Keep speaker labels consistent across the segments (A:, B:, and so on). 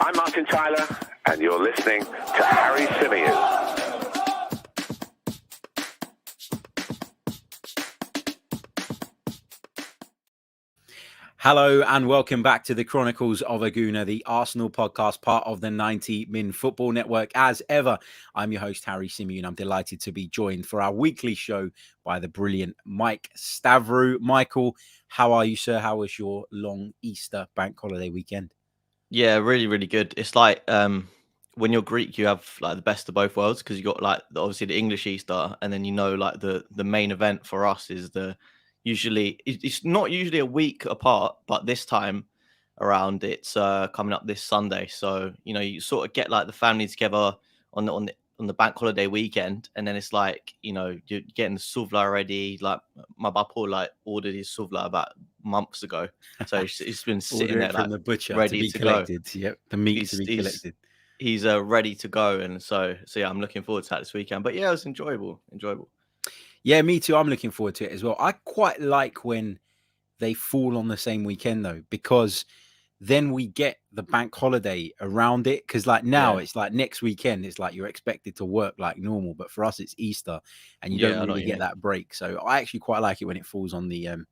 A: I'm Martin Tyler, and you're listening to Harry Symeou.
B: Hello and welcome back to the Chronicles of a Gooner, the Arsenal podcast, part of the 90 Min Football Network. As ever, I'm your host, Harry Symeou, and I'm delighted to be joined for our weekly show by the brilliant Mike Stavrou. Michael, how are you, sir? How was your long Easter bank holiday weekend?
C: Yeah, really, really good. It's like when you're Greek, you have like the best of both worlds because you got like obviously the English Easter, and then like the main event for us is it's not usually a week apart, but this time around it's coming up this Sunday. So you sort of get like the family together on the bank holiday weekend, and then it's like you're getting the souvla ready. Like my bapo like ordered his souvla about months ago, so it's been sitting there
B: from
C: like
B: the butcher
C: ready
B: to be
C: to
B: collected.
C: go.
B: Yep, the meat to be collected.
C: He's ready to go, and so yeah, I'm looking forward to that this weekend. But yeah, it was enjoyable.
B: Yeah, me too. I'm looking forward to it as well. I quite like when they fall on the same weekend though, because then we get the bank holiday around it. Because like now it's like next weekend, it's like you're expected to work like normal, but for us it's Easter and you don't really get that break. So I actually quite like it when it falls on the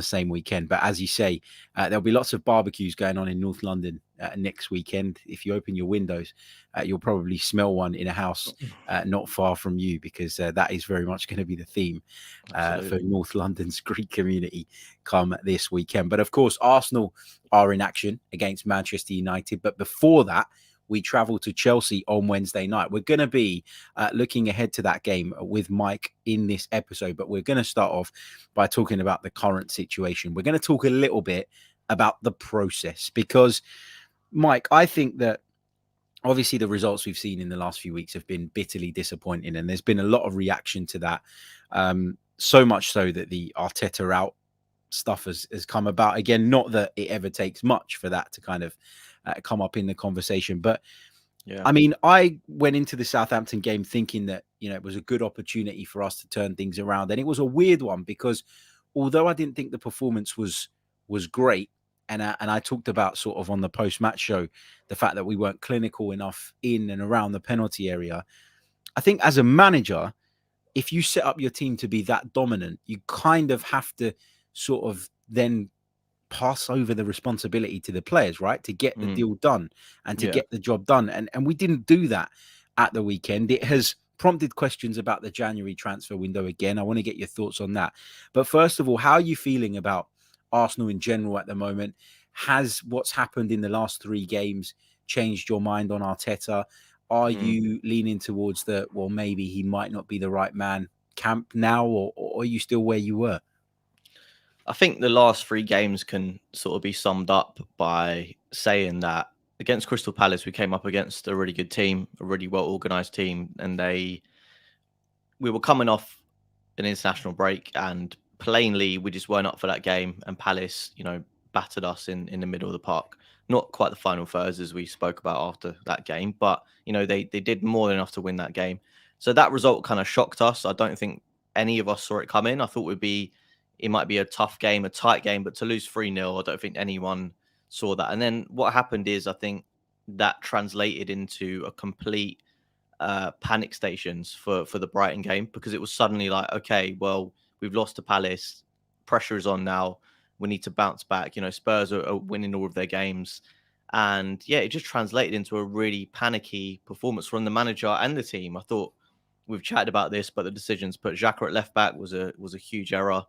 B: same weekend. But as you say, there'll be lots of barbecues going on in North London next weekend. If you open your windows, you'll probably smell one in a house not far from you, because that is very much going to be the theme for North London's Greek community come this weekend. But of course, Arsenal are in action against Manchester United. But before that, we travel to Chelsea on Wednesday night. We're going to be looking ahead to that game with Mike in this episode, but we're going to start off by talking about the current situation. We're going to talk a little bit about the process because, Mike, I think that obviously the results we've seen in the last few weeks have been bitterly disappointing, and there's been a lot of reaction to that. So much so that the Arteta out stuff has come about again. Not that it ever takes much for that to kind of come up in the conversation, but I mean, I went into the Southampton game thinking that it was a good opportunity for us to turn things around, and it was a weird one because although I didn't think the performance was great, and I talked about sort of on the post-match show the fact that we weren't clinical enough in and around the penalty area. I think as a manager, if you set up your team to be that dominant, you kind of have to sort of then pass over the responsibility to the players, right? To get the deal done and to get the job done. And we didn't do that at the weekend. It has prompted questions about the January transfer window again. I want to get your thoughts on that. But first of all, how are you feeling about Arsenal in general at the moment? Has what's happened in the last 3 games changed your mind on Arteta? Are you leaning towards well, maybe he might not be the right man camp now, or are you still where you were?
C: I think the last 3 games can sort of be summed up by saying that against Crystal Palace, we came up against a really good team, a really well-organised team, and we were coming off an international break, and plainly we just weren't up for that game, and Palace, battered us in the middle of the park. Not quite the final thirds as we spoke about after that game, but, they did more than enough to win that game. So that result kind of shocked us. I don't think any of us saw it coming. I thought it might be a tough game, a tight game, but to lose 3-0, I don't think anyone saw that. And then what happened is I think that translated into a complete panic stations for the Brighton game, because it was suddenly like, okay, well, we've lost to Palace. Pressure is on now. We need to bounce back. Spurs are winning all of their games. And yeah, it just translated into a really panicky performance from the manager and the team. I thought we've chatted about this, but the decision to put Xhaka at left back was a huge error.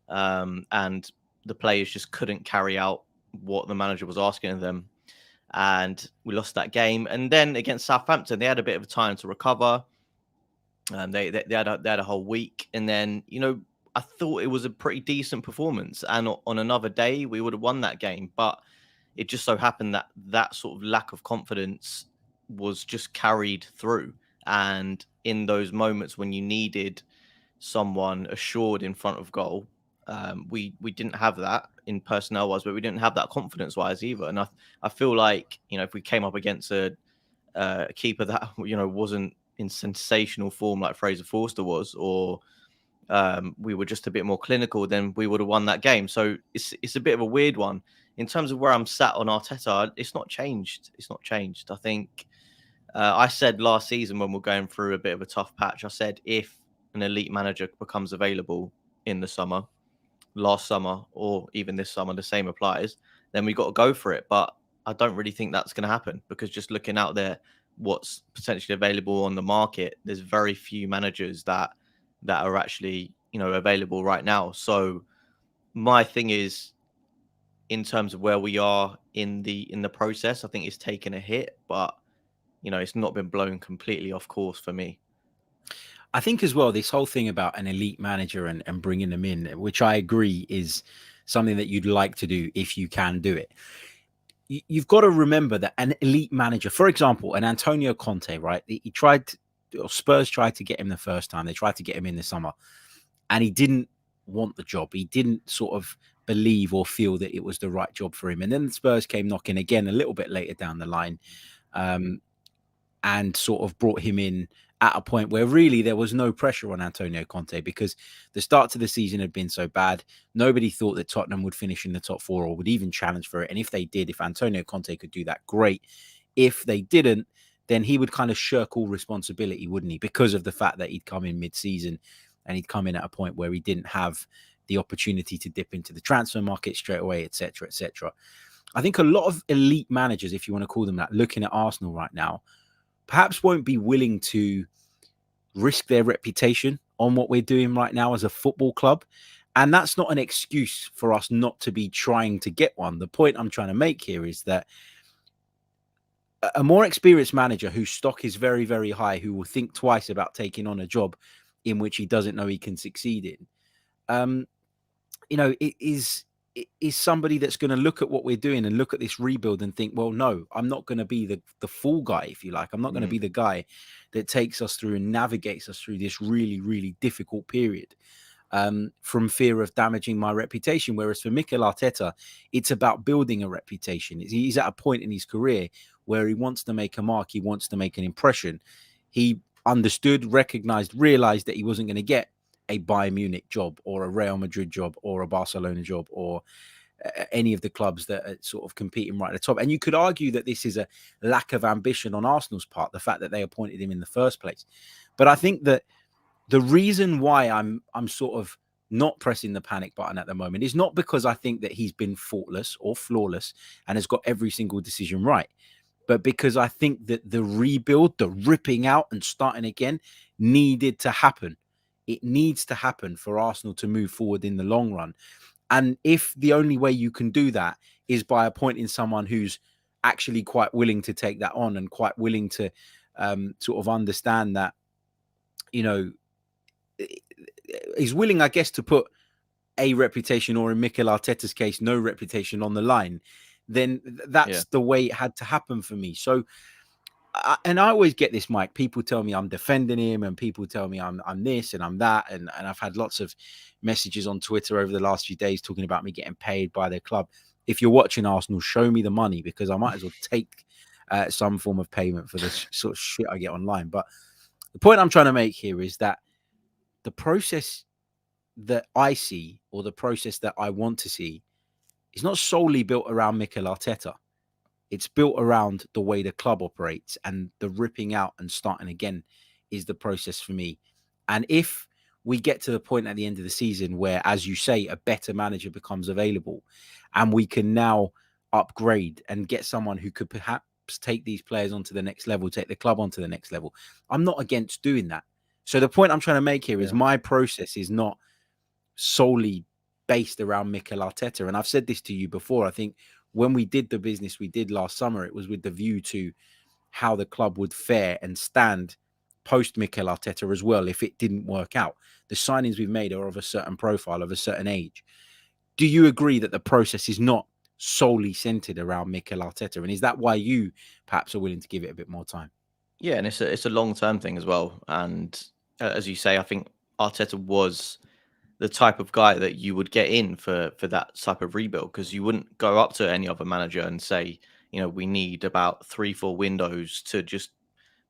C: And the players just couldn't carry out what the manager was asking of them. And we lost that game. And then against Southampton, they had a bit of time to recover. They had a whole week. And then, I thought it was a pretty decent performance. And on another day, we would have won that game. But it just so happened that sort of lack of confidence was just carried through. And in those moments when you needed someone assured in front of goal, we didn't have that in personnel wise, but we didn't have that confidence wise either. And I feel like, if we came up against a keeper that, wasn't in sensational form like Fraser Forster was, or we were just a bit more clinical, then we would have won that game. So it's a bit of a weird one. In terms of where I'm sat on Arteta, it's not changed. It's not changed. I think I said last season when we're going through a bit of a tough patch, I said if an elite manager becomes available in the summer, last summer, or even this summer, the same applies, then we got to go for it. But I don't really think that's going to happen, because just looking out there, what's potentially available on the market, there's very few managers that are actually, available right now. So my thing is, in terms of where we are in the process, I think it's taken a hit, but it's not been blown completely off course for me.
B: I think as well, this whole thing about an elite manager and bringing them in, which I agree is something that you'd like to do if you can do it. You've got to remember that an elite manager, for example, an Antonio Conte, right? Spurs tried to get him the first time. They tried to get him in the summer, and he didn't want the job. He didn't sort of believe or feel that it was the right job for him. And then the Spurs came knocking again a little bit later down the line, and sort of brought him in at a point where really there was no pressure on Antonio Conte, because the start to the season had been so bad. Nobody thought that Tottenham would finish in the top four or would even challenge for it. And if they did, if Antonio Conte could do that, great. If they didn't, then he would kind of shirk all responsibility, wouldn't he? Because of the fact that he'd come in mid-season and he'd come in at a point where he didn't have the opportunity to dip into the transfer market straight away, etc., etc. I think a lot of elite managers, if you want to call them that, looking at Arsenal right now, perhaps won't be willing to risk their reputation on what we're doing right now as a football club. And that's not an excuse for us not to be trying to get one. The point I'm trying to make here is that a more experienced manager whose stock is very, very high, who will think twice about taking on a job in which he doesn't know he can succeed in, it is somebody that's going to look at what we're doing and look at this rebuild and think, well, no, I'm not going to be the fool guy, if you like. I'm not going to be the guy that takes us through and navigates us through this really, really difficult period, from fear of damaging my reputation. Whereas for Mikel Arteta, it's about building a reputation. He's at a point in his career where he wants to make a mark. He wants to make an impression. He understood, recognized, realized that he wasn't going to get a Bayern Munich job or a Real Madrid job or a Barcelona job or any of the clubs that are sort of competing right at the top. And you could argue that this is a lack of ambition on Arsenal's part, the fact that they appointed him in the first place. But I think that the reason why I'm sort of not pressing the panic button at the moment is not because I think that he's been faultless or flawless and has got every single decision right, but because I think that the rebuild, the ripping out and starting again, needed to happen. It needs to happen for Arsenal to move forward in the long run. And if the only way you can do that is by appointing someone who's actually quite willing to take that on and quite willing to sort of understand that, he's willing, I guess, to put a reputation, or in Mikel Arteta's case, no reputation on the line, then that's the way it had to happen for me. So, and I always get this, Mike. People tell me I'm defending him, and people tell me I'm this and I'm that, and I've had lots of messages on Twitter over the last few days talking about me getting paid by their club. If you're watching Arsenal, show me the money, because I might as well take some form of payment for this sort of shit I get online. But the point I'm trying to make here is that the process that I see, or the process that I want to see, is not solely built around Mikel Arteta. It's built around the way the club operates, and the ripping out and starting again is the process for me. And if we get to the point at the end of the season where, as you say, a better manager becomes available and we can now upgrade and get someone who could perhaps take these players onto the next level, take the club onto the next level, I'm not against doing that. So the point I'm trying to make here is my process is not solely based around Mikel Arteta. And I've said this to you before. I think when we did the business we did last summer, it was with the view to how the club would fare and stand post Mikel Arteta as well if it didn't work out. The signings we've made are of a certain profile, of a certain age. Do you agree that the process is not solely centered around Mikel Arteta? And is that why you perhaps are willing to give it a bit more time?
C: Yeah, and it's a long-term thing as well. And as you say, I think Arteta was the type of guy that you would get in for that type of rebuild, because you wouldn't go up to any other manager and say, we need about 3-4 windows to just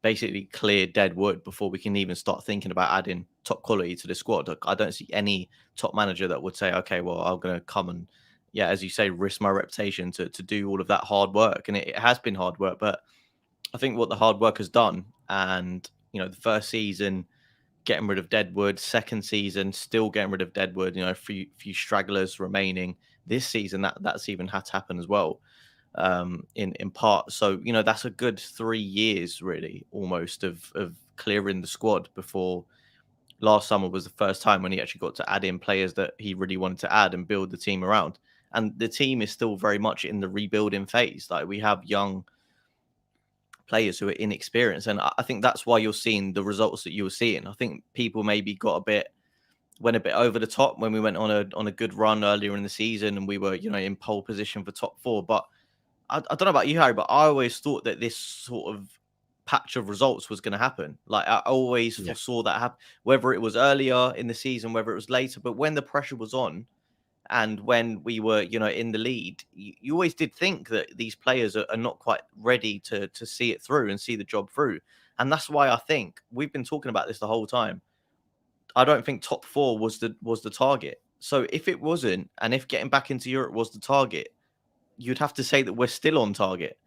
C: basically clear dead wood before we can even start thinking about adding top quality to the squad. I don't see any top manager that would say, okay, well, I'm going to come and, yeah, as you say, risk my reputation to do all of that hard work. And it has been hard work, but I think what the hard work has done, and, the first season, getting rid of Deadwood, second season, still getting rid of Deadwood, a few stragglers remaining. This season, that's even had to happen as well, in part. So, that's a good 3 years, really, almost, of clearing the squad before last summer was the first time when he actually got to add in players that he really wanted to add and build the team around. And the team is still very much in the rebuilding phase. Like, we have young players who are inexperienced, and I think that's why you're seeing the results that you were seeing. I think people maybe went a bit over the top when we went on a good run earlier in the season, and we were in pole position for top 4. But I don't know about you, Harry, but I always thought that this sort of patch of results was going to happen. Like, I always foresaw that happen, whether it was earlier in the season, whether it was later. But when the pressure was on, and when we were, in the lead, you always did think that these players are not quite ready to see it through and see the job through. And that's why I think we've been talking about this the whole time. I don't think top 4 was the target. So if it wasn't, and if getting back into Europe was the target, you'd have to say that we're still on target.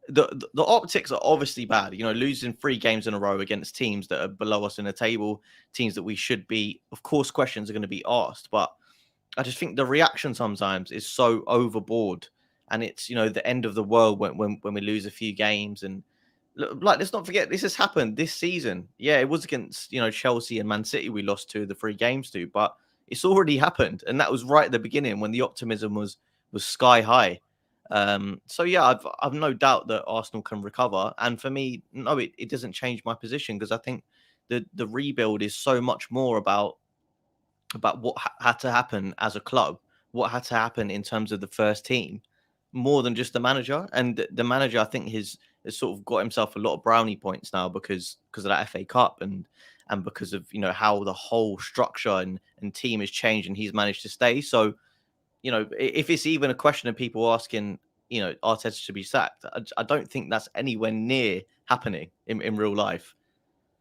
C: The optics are obviously bad. Losing 3 games in a row against teams that are below us in the table, teams that we should be. Of course, questions are going to be asked, but I just think the reaction sometimes is so overboard, and it's the end of the world when we lose a few games. And like, let's not forget, this has happened this season. Yeah, it was against Chelsea and Man City we lost 2 of the 3 games to, but it's already happened, and that was right at the beginning when the optimism was sky high. So yeah, I've no doubt that Arsenal can recover, and for me, no, it doesn't change my position, because I think the rebuild is so much more about what had to happen as a club, what had to happen in terms of the first team, more than just the manager. And the manager, I think, has sort of got himself a lot of brownie points now because of that FA Cup, and because of how the whole structure and team has changed, and he's managed to stay. So if it's even a question of people asking Arteta should be sacked, I don't think that's anywhere near happening in real life.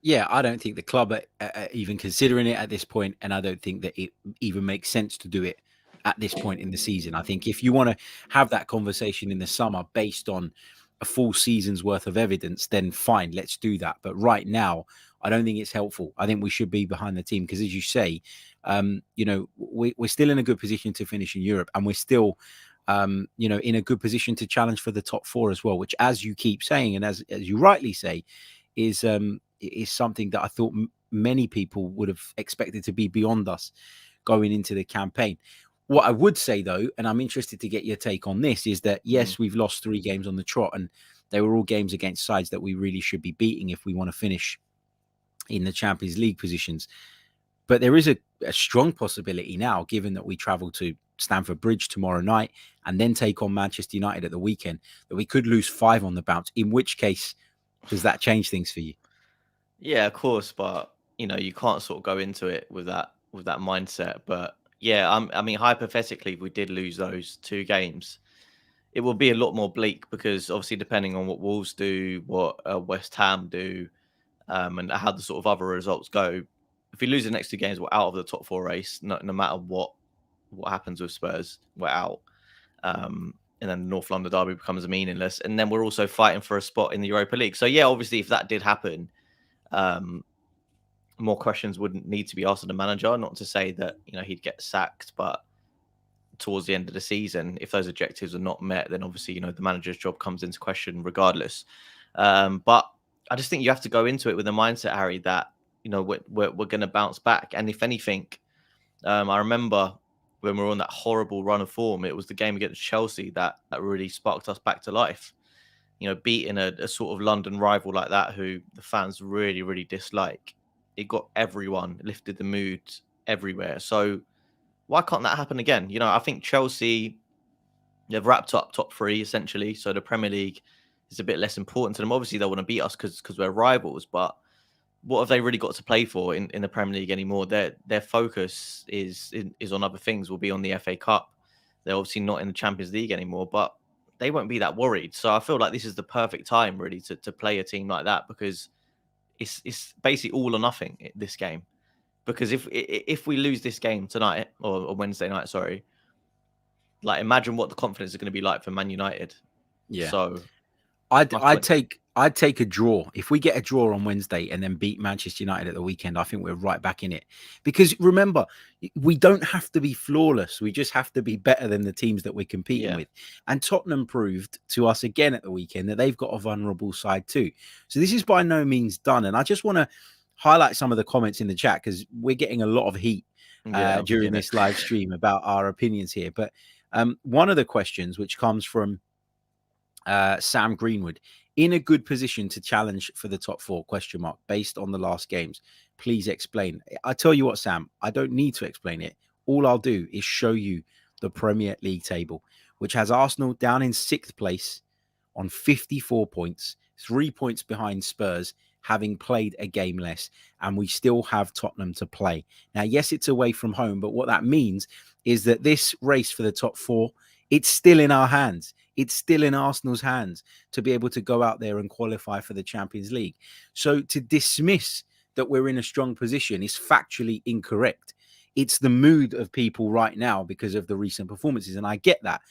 B: Yeah, I don't think the club are even considering it at this point, and I don't think that it even makes sense to do it at this point in the season. I think if you want to have that conversation in the summer based on a full season's worth of evidence, then fine, let's do that. But right now, I don't think it's helpful. I think we should be behind the team because, as you say, we're still in a good position to finish in Europe, and we're still, in a good position to challenge for the top 4 as well. Which, as you keep saying, and as you rightly say, is something that I thought many people would have expected to be beyond us going into the campaign. What I would say, though, and I'm interested to get your take on this, is that, yes, we've lost 3 games on the trot, and they were all games against sides that we really should be beating if we want to finish in the Champions League positions. But there is a strong possibility now, given that we travel to Stamford Bridge tomorrow night and then take on Manchester United at the weekend, that we could lose 5 on the bounce, in which case, does that change things for you?
C: Yeah, of course, but you can't sort of go into it with that mindset. But yeah, I mean, hypothetically, if we did lose those 2 games, it will be a lot more bleak, because obviously, depending on what Wolves do, what West Ham do, and how the sort of other results go, if we lose the next 2 games, we're out of the top 4 race. No matter what happens with Spurs, we're out. And then the North London derby becomes meaningless, and then we're also fighting for a spot in the Europa League. So yeah, obviously, if that did happen, more questions wouldn't need to be asked of the manager. Not to say that he'd get sacked, but towards the end of the season, if those objectives are not met, then obviously the manager's job comes into question regardless. But I just think you have to go into it with a mindset, Harry, that we're going to bounce back. And if anything, I remember when we were on that horrible run of form, it was the game against Chelsea that really sparked us back to life. Beating a sort of London rival like that, who the fans really, really dislike, it got everyone, lifted the mood everywhere. So why can't that happen again? I think Chelsea, they've wrapped up top 3 essentially. So the Premier League is a bit less important to them. Obviously, they want to beat us because we're rivals, but what have they really got to play for in the Premier League anymore? Their focus is on other things. Will be on the FA Cup. They're obviously not in the Champions League anymore, but they won't be that worried. So I feel like this is the perfect time really to play a team like that, because it's basically all or nothing this game, because if we lose this game tonight or Wednesday night, sorry, like imagine what the confidence is going to be like for Man United.
B: Yeah.
C: So
B: I'd take a draw. If we get a draw on Wednesday and then beat Manchester United at the weekend, I think we're right back in it. Because remember, we don't have to be flawless. We just have to be better than the teams that we're competing with. And Tottenham proved to us again at the weekend that they've got a vulnerable side too. So this is by no means done. And I just want to highlight some of the comments in the chat because we're getting a lot of heat during this live stream about our opinions here. But one of the questions which comes from Sam Greenwood, in a good position to challenge for the top 4, based on the last games. Please explain. I tell you what, Sam, I don't need to explain it. All I'll do is show you the Premier League table, which has Arsenal down in 6th place on 54 points, 3 points behind Spurs, having played a game less, and we still have Tottenham to play. Now, yes, it's away from home, but what that means is that this race for the top 4, it's still in our hands. It's still in Arsenal's hands to be able to go out there and qualify for the Champions League. So to dismiss that we're in a strong position is factually incorrect. It's the mood of people right now because of the recent performances. And I get that.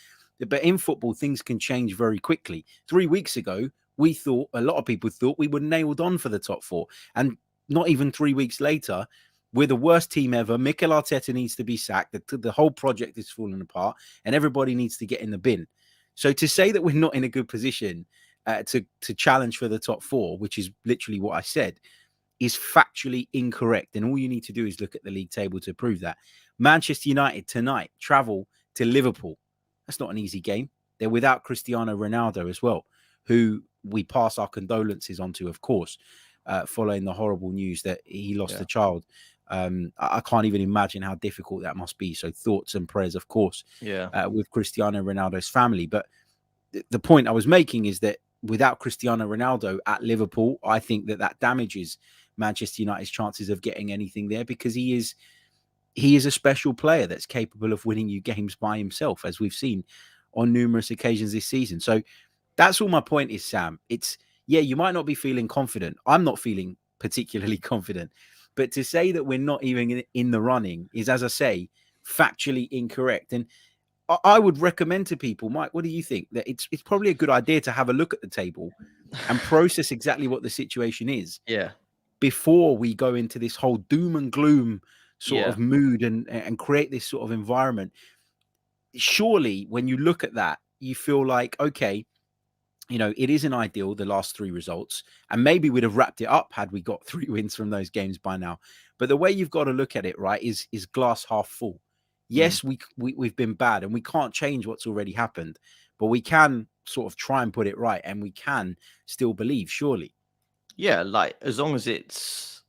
B: But in football, things can change very quickly. 3 weeks ago, a lot of people thought we were nailed on for the top 4. And not even 3 weeks later, we're the worst team ever. Mikel Arteta needs to be sacked. The whole project is falling apart and everybody needs to get in the bin. So to say that we're not in a good position to challenge for the top 4, which is literally what I said, is factually incorrect. And all you need to do is look at the league table to prove that. Manchester United tonight travel to Liverpool. That's not an easy game. They're without Cristiano Ronaldo as well, who we pass our condolences onto, of course, following the horrible news that he lost a child. I can't even imagine how difficult that must be. So thoughts and prayers, of course, with Cristiano Ronaldo's family. But the point I was making is that without Cristiano Ronaldo at Liverpool, I think that damages Manchester United's chances of getting anything there, because he is a special player that's capable of winning you games by himself, as we've seen on numerous occasions this season. So that's all my point is, Sam. It's, you might not be feeling confident. I'm not feeling particularly confident. But to say that we're not even in the running is, as I say, factually incorrect. And I would recommend to people, Mike, what do you think? That it's probably a good idea to have a look at the table and process exactly what the situation is. Before we go into this whole doom and gloom sort of mood and create this sort of environment. Surely, when you look at that, you feel like, okay, it isn't ideal, the last 3 results, and maybe we'd have wrapped it up had we got 3 wins from those games by now. But the way you've got to look at it, right, is glass half full. Yes, we've been bad and we can't change what's already happened, but we can sort of try and put it right, and we can still believe, surely.
C: Yeah, like as long as it's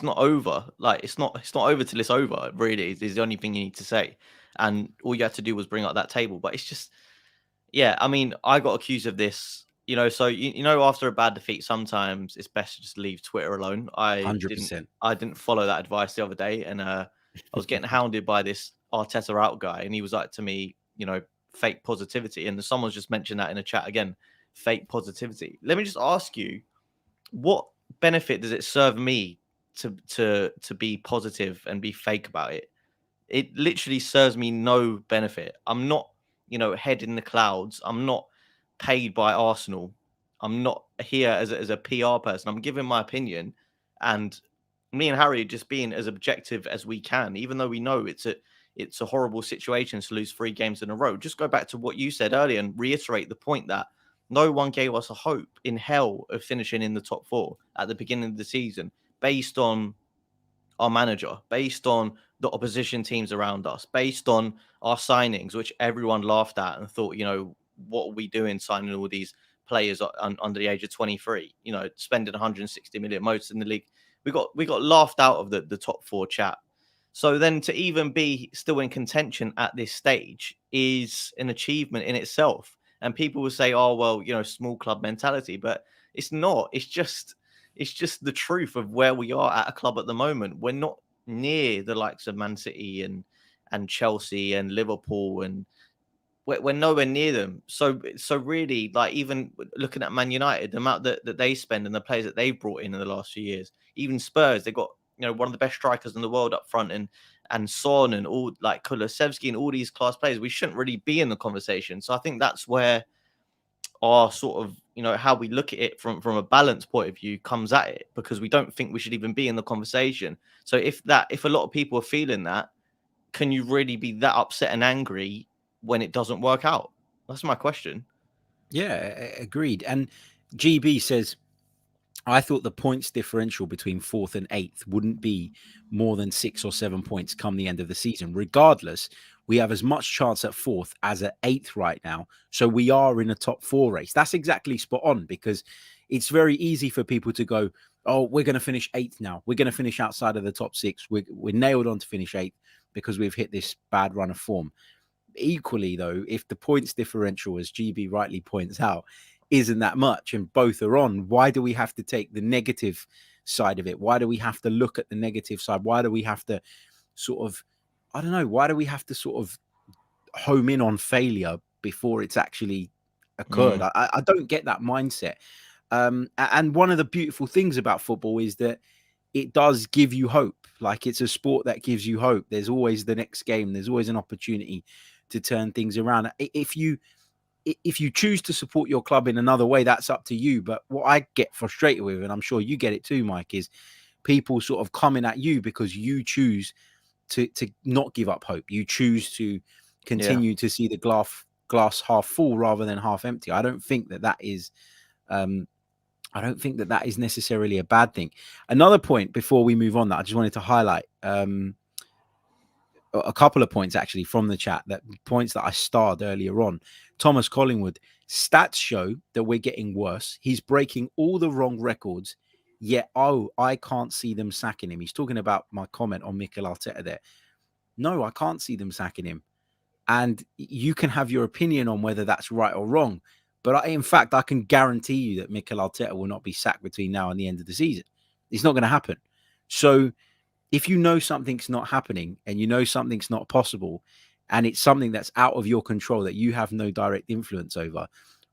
C: not over, like it's not over till it's over. Really, is the only thing you need to say, and all you had to do was bring up that table. But it's just, I mean, I got accused of this, So after a bad defeat, sometimes it's best to just leave Twitter alone.
B: 100%.
C: I didn't follow that advice the other day, and I was getting hounded by this Arteta out guy, and he was like to me, fake positivity, and someone's just mentioned that in a chat again, fake positivity. Let me just ask you, what benefit does it serve me to be positive and be fake about it? It literally serves me no benefit. I'm not, head in the clouds. I'm not paid by Arsenal. I'm not here as a PR person. I'm giving my opinion, and me and Harry are just being as objective as we can, even though we know it's a horrible situation to lose 3 games in a row. Just go back to what you said earlier and reiterate the point that no one gave us a hope in hell of finishing in the top 4 at the beginning of the season, based on our manager, based on the opposition teams around us, based on our signings, which everyone laughed at and thought, what are we doing signing all these players under the age of 23? Spending 160 million, most in the league. We got laughed out of the top 4 chat. So then to even be still in contention at this stage is an achievement in itself. And people will say, oh, well, small club mentality, but it's not. It's just the truth of where we are at a club at the moment. We're not near the likes of Man City and Chelsea and Liverpool and we're nowhere near them. So really, like, even looking at Man United, the amount that they spend and the players that they've brought in the last few years, even Spurs, they got, you know, one of the best strikers in the world up front, and Son and all, like Kulusevski and all these class players. We shouldn't really be in the conversation. So I think that's where our sort of, you know, how we look at it from a balance point of view comes at it, because we don't think we should even be in the conversation. So if a lot of people are feeling that, can you really be that upset and angry when it doesn't work out? That's my question.
B: Yeah, agreed. And GB says, I thought the points differential between 4th and 8th wouldn't be more than 6 or 7 points come the end of the season. Regardless, we have as much chance at 4th as at 8th right now. So we are in a top 4 race. That's exactly spot on, because it's very easy for people to go, oh, we're going to finish 8th now. We're going to finish outside of the top 6. We're nailed on to finish 8th because we've hit this bad run of form. Equally, though, if the points differential, as GB rightly points out, isn't that much and both are on, why do we have to take the negative side of it? Why do we have to look at the negative side? Why do we have to sort of, I don't know, why do we have to sort of home in on failure before it's actually occurred? I don't get that mindset. And one of the beautiful things about football is that it does give you hope. Like, it's a sport that gives you hope. There's always the next game. There's always an opportunity to turn things around. If you choose to support your club in another way, that's up to you. But what I get frustrated with, and I'm sure you get it too, Mike, is people sort of coming at you because you choose to not give up hope. You choose to continue to see the glass half full rather than half empty. I don't think that is necessarily a bad thing. Another point before we move on that I just wanted to highlight, a couple of points actually from the chat, that points that I starred earlier on. Thomas Collingwood, stats show that we're getting worse. He's breaking all the wrong records, yet, I can't see them sacking him. He's talking about my comment on Mikel Arteta there. No, I can't see them sacking him. And you can have your opinion on whether that's right or wrong. But in fact, I can guarantee you that Mikel Arteta will not be sacked between now and the end of the season. It's not going to happen. So if you know something's not happening and you know something's not possible and it's something that's out of your control that you have no direct influence over,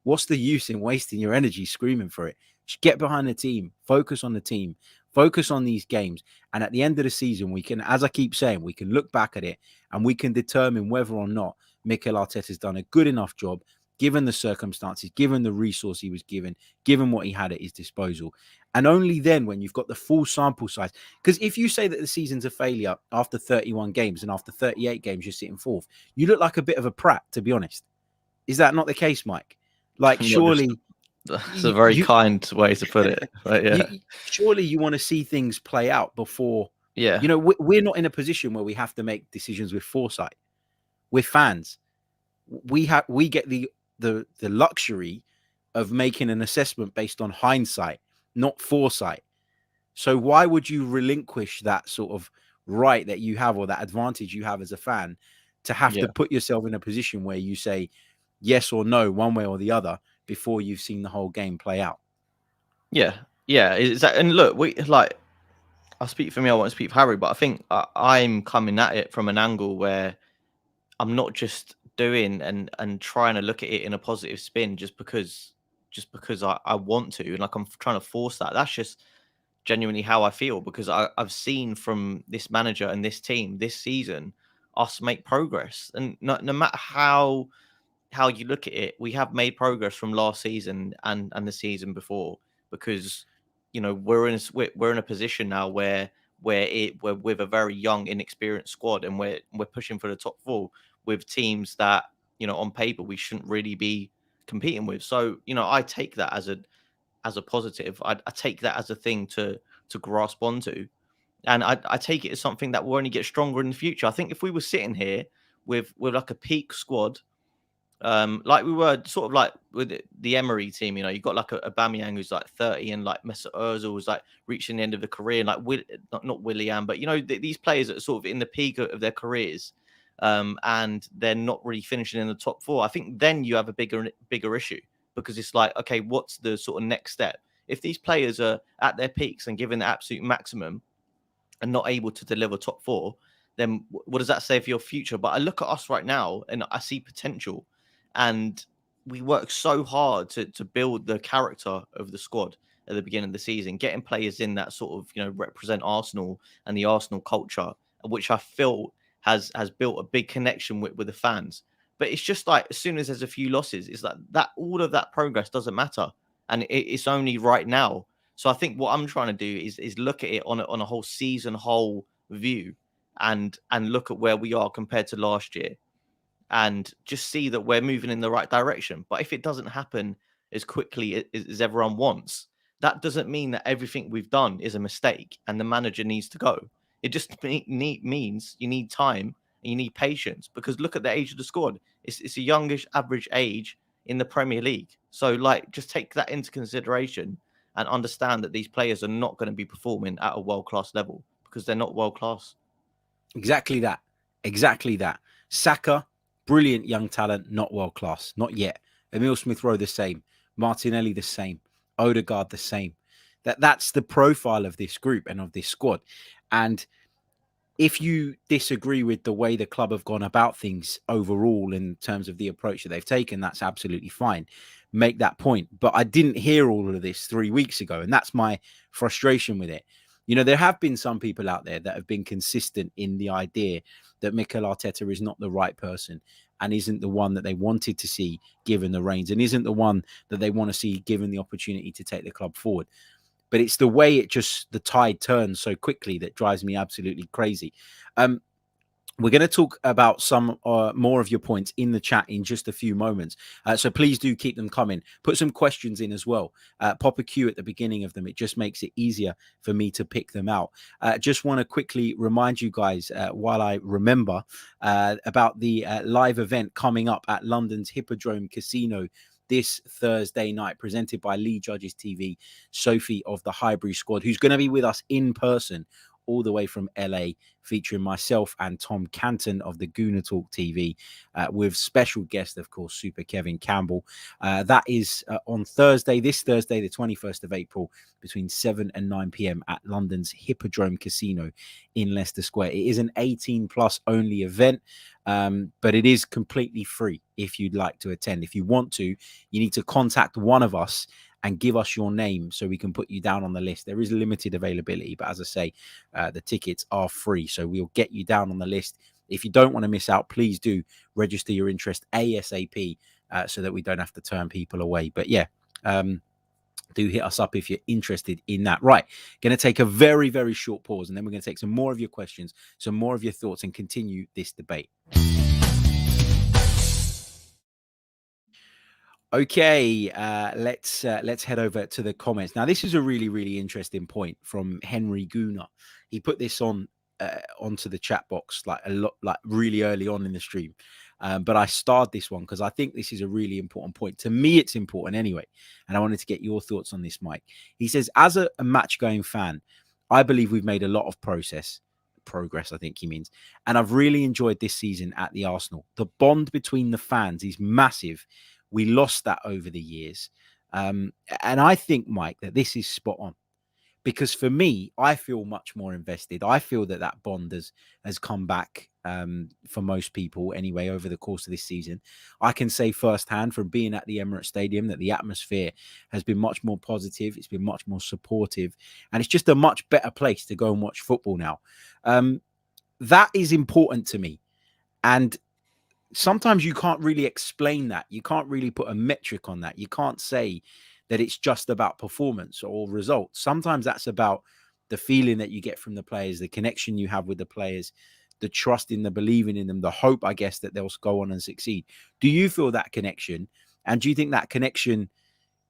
B: what's the use in wasting your energy screaming for it? Just get behind the team, focus on the team, focus on these games. And at the end of the season, we can, as I keep saying, we can look back at it and we can determine whether or not Mikel Arteta has done a good enough job, given the circumstances, given the resource he was given what he had at his disposal. And only then, when you've got the full sample size, because if you say that the season's a failure after 31 games and after 38 games you're sitting 4th, you look like a bit of a prat, to be honest. Is that not the case, Mike? Like, surely...
C: That's a very kind way to put it. Right? Yeah.
B: Surely you want to see things play out before...
C: Yeah.
B: You know, we're not in a position where we have to make decisions with foresight. We're fans. We get the luxury of making an assessment based on hindsight, not foresight. So why would you relinquish that sort of right that you have, or that advantage you have as a fan, to have to put yourself in a position where you say yes or no, one way or the other, before you've seen the whole game play out?
C: Yeah. And look, I'll speak for me, I won't speak for Harry, but I think I'm coming at it from an angle where I'm not just doing and trying to look at it in a positive spin just because I want to, and like I'm trying to force that. That's just genuinely how I feel, because I've seen from this manager and this team this season us make progress, and no matter how you look at it, we have made progress from last season and the season before, because, you know, we're in a position now where we're with a very young, inexperienced squad, and we're pushing for the top 4 with teams that, you know, on paper we shouldn't really be competing with. So, you know, I take that as a positive. I take that as a thing to grasp onto, and I take it as something that will only get stronger in the future. I think if we were sitting here with like a peak squad, like we were sort of like with the Emery team, you know, you've got like a Aubameyang who's like 30, and like Mesut Ozil was like reaching the end of the career, and like not Willian, but, you know, these players that are sort of in the peak of their careers, and they're not really finishing in the top 4. I think then you have a bigger issue, because it's like, okay, what's the sort of next step? If these players are at their peaks and giving the absolute maximum and not able to deliver top 4, then what does that say for your future? But I look at us right now and I see potential. And we worked so hard to build the character of the squad at the beginning of the season, getting players in that sort of, represent Arsenal and the Arsenal culture, which I feel has built a big connection with the fans. But it's just like, as soon as there's a few losses, it's like that all of that progress doesn't matter, and it's only right now. So I think what I'm trying to do is look at it on a whole season, whole view, and look at where we are compared to last year, and just see that we're moving in the right direction. But if it doesn't happen as quickly as everyone wants, that doesn't mean that everything we've done is a mistake and the manager needs to go. It just means you need time and you need patience, because look at the age of the squad. It's a youngish average age in the Premier League. So, like, just take that into consideration and understand that these players are not going to be performing at a world-class level because they're not world-class.
B: Exactly that. Exactly that. Saka, brilliant young talent, not world class, not yet. Emile Smith-Rowe the same. Martinelli the same. Odegaard the same. That's the profile of this group and of this squad. And if you disagree with the way the club have gone about things overall in terms of the approach that they've taken, that's absolutely fine. Make that point. But I didn't hear all of this 3 weeks ago, and that's my frustration with it. There have been some people out there that have been consistent in the idea that Mikel Arteta is not the right person and isn't the one that they wanted to see given the reins and isn't the one that they want to see given the opportunity to take the club forward. But it's the way the tide turns so quickly that drives me absolutely crazy. We're going to talk about some more of your points in the chat in just a few moments. So please do keep them coming. Put some questions in as well. Pop a Q at the beginning of them. It just makes it easier for me to pick them out. Just want to quickly remind you guys, while I remember, about the live event coming up at London's Hippodrome Casino this Thursday night, presented by Lee Judges TV, Sophie of the Highbury squad, who's going to be with us in person all the way from LA, featuring myself and Tom Canton of the Gooner Talk TV, with special guest, of course, Super Kevin Campbell. That is on Thursday, this Thursday, the 21st of April, between 7 and 9 p.m. at London's Hippodrome Casino in Leicester Square. It is an 18+ only event, but it is completely free if you'd like to attend. If you want to, you need to contact one of us and give us your name so we can put you down on the list. There is limited availability, but as I say, the tickets are free, so we'll get you down on the list. If you don't want to miss out, please do register your interest ASAP so that we don't have to turn people away. But yeah, do hit us up if you're interested in that. Right, going to take a very, very short pause, and then we're going to take some more of your questions, some more of your thoughts, and continue this debate. Okay, let's head over to the comments. Now, this is a really, really interesting point from Henry Gooner. He put this onto the chat box really early on in the stream. But I starred this one because I think this is a really important point. To me, it's important anyway. And I wanted to get your thoughts on this, Mike. He says, as a match-going fan, I believe we've made a lot of progress, I think he means. And I've really enjoyed this season at the Arsenal. The bond between the fans is massive. We lost that over the years. And I think, Mike, that this is spot on. Because for me, I feel much more invested. I feel that bond has come back for most people anyway over the course of this season. I can say firsthand from being at the Emirates Stadium that the atmosphere has been much more positive. It's been much more supportive. And it's just a much better place to go and watch football now. That is important to me. And sometimes you can't really explain that. You can't really put a metric on that. You can't say that it's just about performance or results. Sometimes that's about the feeling that you get from the players, the connection you have with the players, the trust in them, believing in them, the hope, I guess, that they'll go on and succeed. Do you feel that connection? And do you think that connection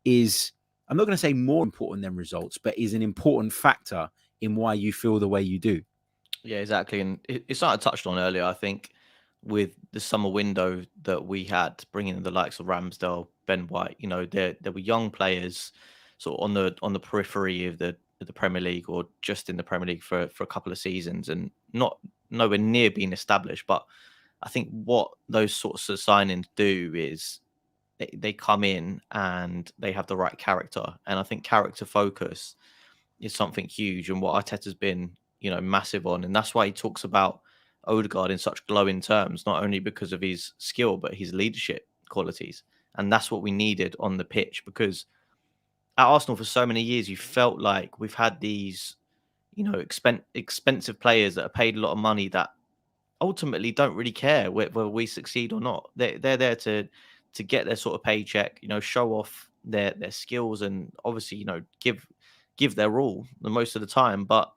B: is, I'm not going to say more important than results, but is an important factor in why you feel the way you do?
C: Yeah, exactly. And it's something I touched on earlier. I think with the summer window that we had, bringing in the likes of Ramsdale, Ben White, there were young players sort of on the periphery of the Premier League, or just in the Premier League for a couple of seasons, and nowhere near being established. But I think what those sorts of signings do is they come in and they have the right character, and I think character focus is something huge, and what Arteta's been massive on, and that's why he talks about Odegaard in such glowing terms, not only because of his skill but his leadership qualities. And that's what we needed on the pitch, because at Arsenal for so many years, you felt like we've had these, expensive players that are paid a lot of money that ultimately don't really care whether we succeed or not. They're there to get their sort of paycheck, show off their skills, and obviously, give their all the most of the time. But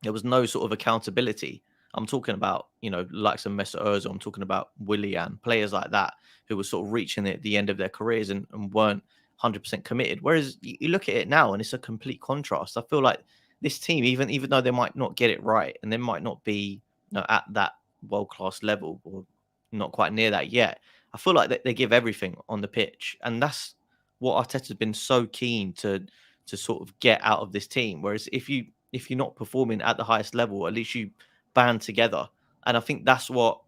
C: there was no sort of accountability. I'm talking about, like some Mesut Ozil, I'm talking about Willian, players like that who were sort of reaching the end of their careers and weren't 100% committed. Whereas you look at it now and it's a complete contrast. I feel like this team, even though they might not get it right and they might not be at that world-class level or not quite near that yet, I feel like they give everything on the pitch. And that's what Arteta's been so keen to sort of get out of this team. Whereas if you're not performing at the highest level, at least you band together. And I think that's what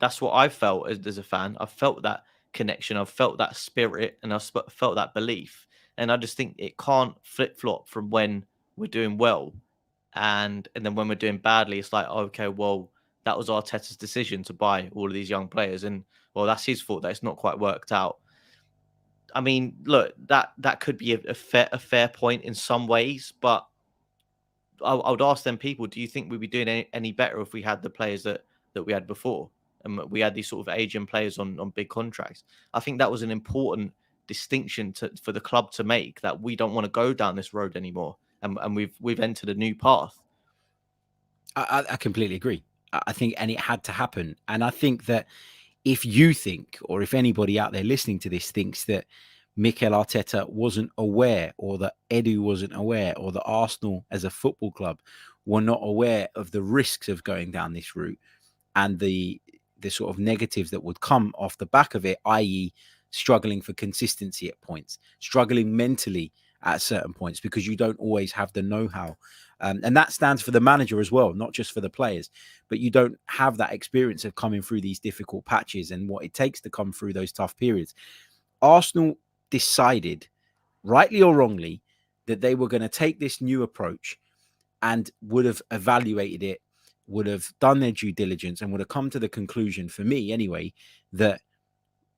C: I felt as a fan. I felt that connection. I've felt that spirit, and I felt that belief. And I just think it can't flip flop from when we're doing well, and then when we're doing badly, it's like, okay, well, that was Arteta's decision to buy all of these young players, and well, that's his fault that it's not quite worked out. I mean, look, that could be a fair point in some ways, but I would ask them people, do you think we'd be doing any better if we had the players that we had before? And we had these sort of aging players on big contracts. I think that was an important distinction for the club to make, that we don't want to go down this road anymore. And we've entered a new path.
B: I completely agree. I think, and it had to happen. And I think that if you think, or if anybody out there listening to this thinks that Mikel Arteta wasn't aware, or that Edu wasn't aware, or that Arsenal as a football club were not aware of the risks of going down this route and the sort of negatives that would come off the back of it, i.e. struggling for consistency at points, struggling mentally at certain points because you don't always have the know-how. And that stands for the manager as well, not just for the players. But you don't have that experience of coming through these difficult patches and what it takes to come through those tough periods. Arsenal decided, rightly or wrongly, that they were going to take this new approach and would have evaluated it, would have done their due diligence, and would have come to the conclusion, for me anyway, that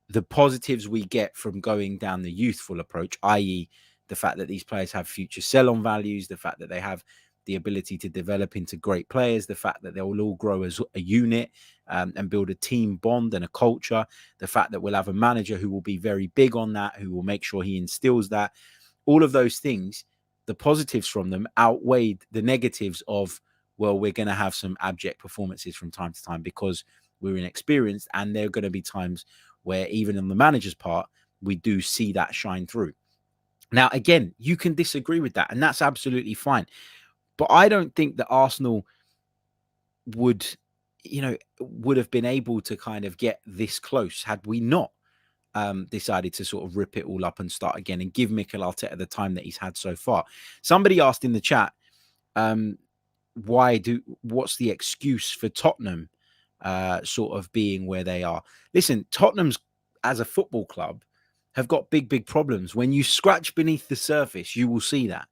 B: the positives we get from going down the youthful approach, i.e. the fact that these players have future sell-on values, the fact that they have the ability to develop into great players, the fact that they will all grow as a unit and build a team bond and a culture, the fact that we'll have a manager who will be very big on that, who will make sure he instills that. All of those things, the positives from them outweighed the negatives of, well, we're going to have some abject performances from time to time because we're inexperienced, and there are going to be times where even on the manager's part, we do see that shine through. Now, again, you can disagree with that, and that's absolutely fine. But I don't think that Arsenal would have been able to kind of get this close had we not decided to sort of rip it all up and start again and give Mikel Arteta the time that he's had so far. Somebody asked in the chat, what's the excuse for Tottenham sort of being where they are? Listen, Tottenham's, as a football club, have got big problems. When you scratch beneath the surface, you will see that.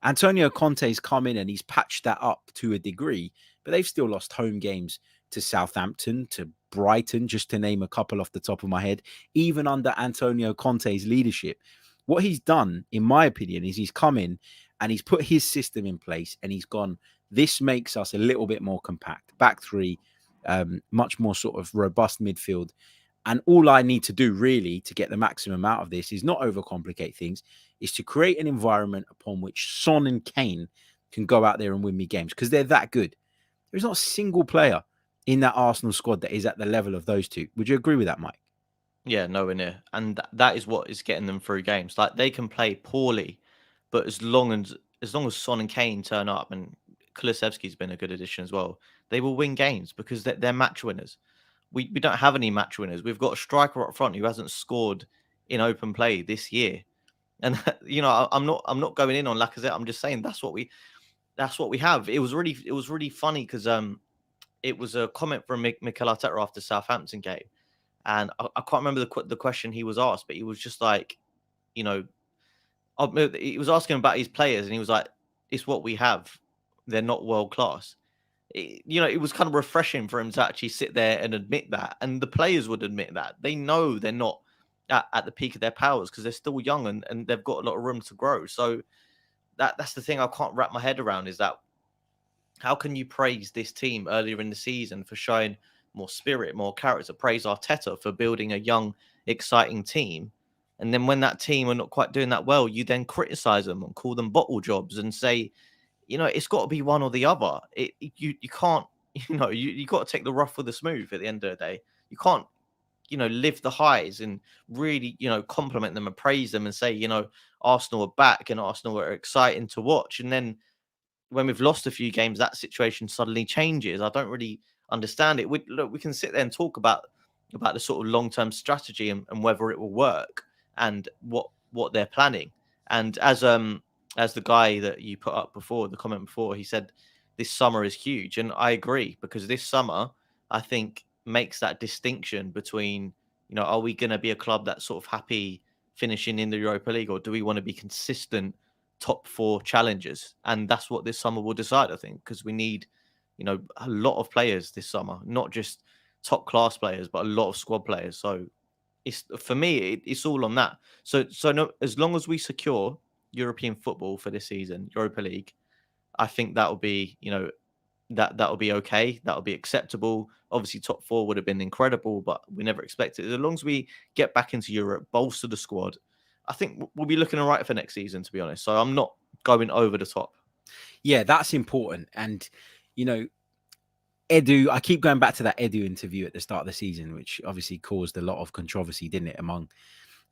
B: Antonio Conte's come in and he's patched that up to a degree, but they've still lost home games to Southampton, to Brighton, just to name a couple off the top of my head, even under Antonio Conte's leadership. What he's done, in my opinion, is he's come in and he's put his system in place and he's gone, this makes us a little bit more compact. Back three, much more sort of robust midfield. And all I need to do really to get the maximum out of this is not overcomplicate things, is to create an environment upon which Son and Kane can go out there and win me games because they're that good. There's not a single player in that Arsenal squad that is at the level of those two. Would you agree with that, Mike?
C: Yeah, nowhere near. And that is what is getting them through games. Like, they can play poorly, but as long as Son and Kane turn up, and Kulusevski's been a good addition as well, they will win games because they're match winners. We don't have any match winners. We've got a striker up front who hasn't scored in open play this year. And I'm not going in on Lacazette. I'm just saying that's what we have. It was really funny because it was a comment from Mikel Arteta after Southampton game, and I can't remember the question he was asked, but he was just like, he was asking about his players, and he was like, "It's what we have. They're not world class." it was kind of refreshing for him to actually sit there and admit that. And the players would admit that. They know they're not at the peak of their powers because they're still young and they've got a lot of room to grow. So that's the thing I can't wrap my head around, is that how can you praise this team earlier in the season for showing more spirit, more character? Praise Arteta for building a young, exciting team. And then when that team are not quite doing that well, you then criticize them and call them bottle jobs and say, it's got to be one or the other. You can't, you got to take the rough with the smooth at the end of the day. You can't, live the highs and really, compliment them and praise them and say, Arsenal are back and Arsenal are exciting to watch. And then when we've lost a few games, that situation suddenly changes. I don't really understand it. We can sit there and talk about the sort of long-term strategy and whether it will work and what they're planning. And as the guy that you put up before, the comment before, he said this summer is huge, and I agree, because this summer I think makes that distinction between, are we going to be a club that's sort of happy finishing in the Europa League, or do we want to be consistent top 4 challengers? And that's what this summer will decide, I think, because we need, a lot of players this summer, not just top class players, but a lot of squad players. So it's, for me, it's all on that. So no, as long as we secure European football for this season, Europa League, I think that will be, that'll be okay. That'll be acceptable. Obviously, top 4 would have been incredible, but we never expected it. As long as we get back into Europe, bolster the squad, I think we'll be looking all right for next season, to be honest. So I'm not going over the top.
B: Yeah, that's important. And, Edu, I keep going back to that Edu interview at the start of the season, which obviously caused a lot of controversy, didn't it, among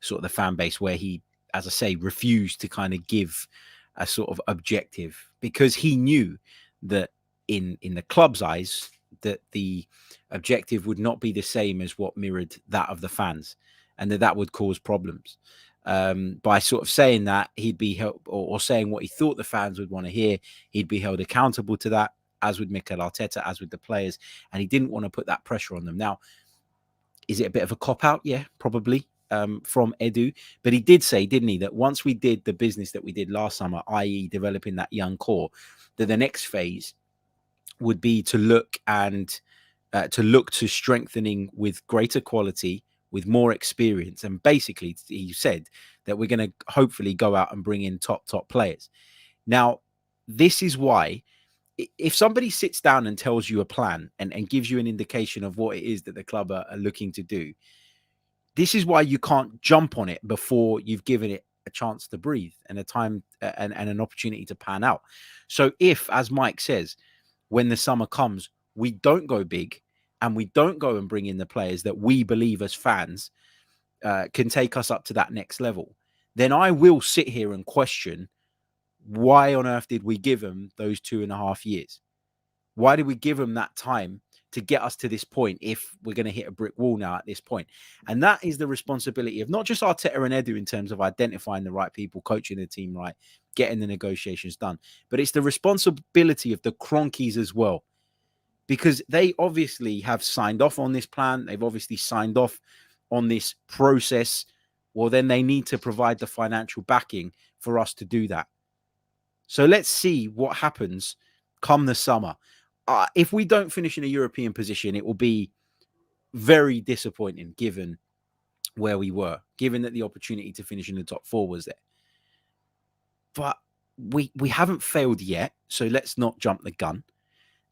B: sort of the fan base, where he, as I say, refused to kind of give a sort of objective, because he knew that in the club's eyes that the objective would not be the same as what mirrored that of the fans, and that would cause problems. By sort of saying that, he'd be held, or saying what he thought the fans would want to hear, he'd be held accountable to that, as with Mikel Arteta, as with the players, and he didn't want to put that pressure on them. Now, is it a bit of a cop-out? Yeah, probably, from Edu. But he did say, didn't he, that once we did the business that we did last summer, i.e. developing that young core, that the next phase would be to look to strengthening with greater quality, with more experience. And basically, he said that we're going to hopefully go out and bring in top players. Now, this is why, if somebody sits down and tells you a plan and gives you an indication of what it is that the club are looking to do, this is why you can't jump on it before you've given it a chance to breathe and a time and an opportunity to pan out. So if, as Mike says, when the summer comes, we don't go big and we don't go and bring in the players that we believe as fans can take us up to that next level, then I will sit here and question, why on earth did we give them those 2.5 years? Why did we give them that time to get us to this point if we're going to hit a brick wall now at this point? And that is the responsibility of not just Arteta and Edu in terms of identifying the right people, coaching the team right, getting the negotiations done, but it's the responsibility of the Cronkies as well, because they obviously have signed off on this plan. They've obviously signed off on this process. Well, then they need to provide the financial backing for us to do that. So let's see what happens come the summer. If we don't finish in a European position, it will be very disappointing given where we were, given that the opportunity to finish in the top 4 was there. But we haven't failed yet, so let's not jump the gun.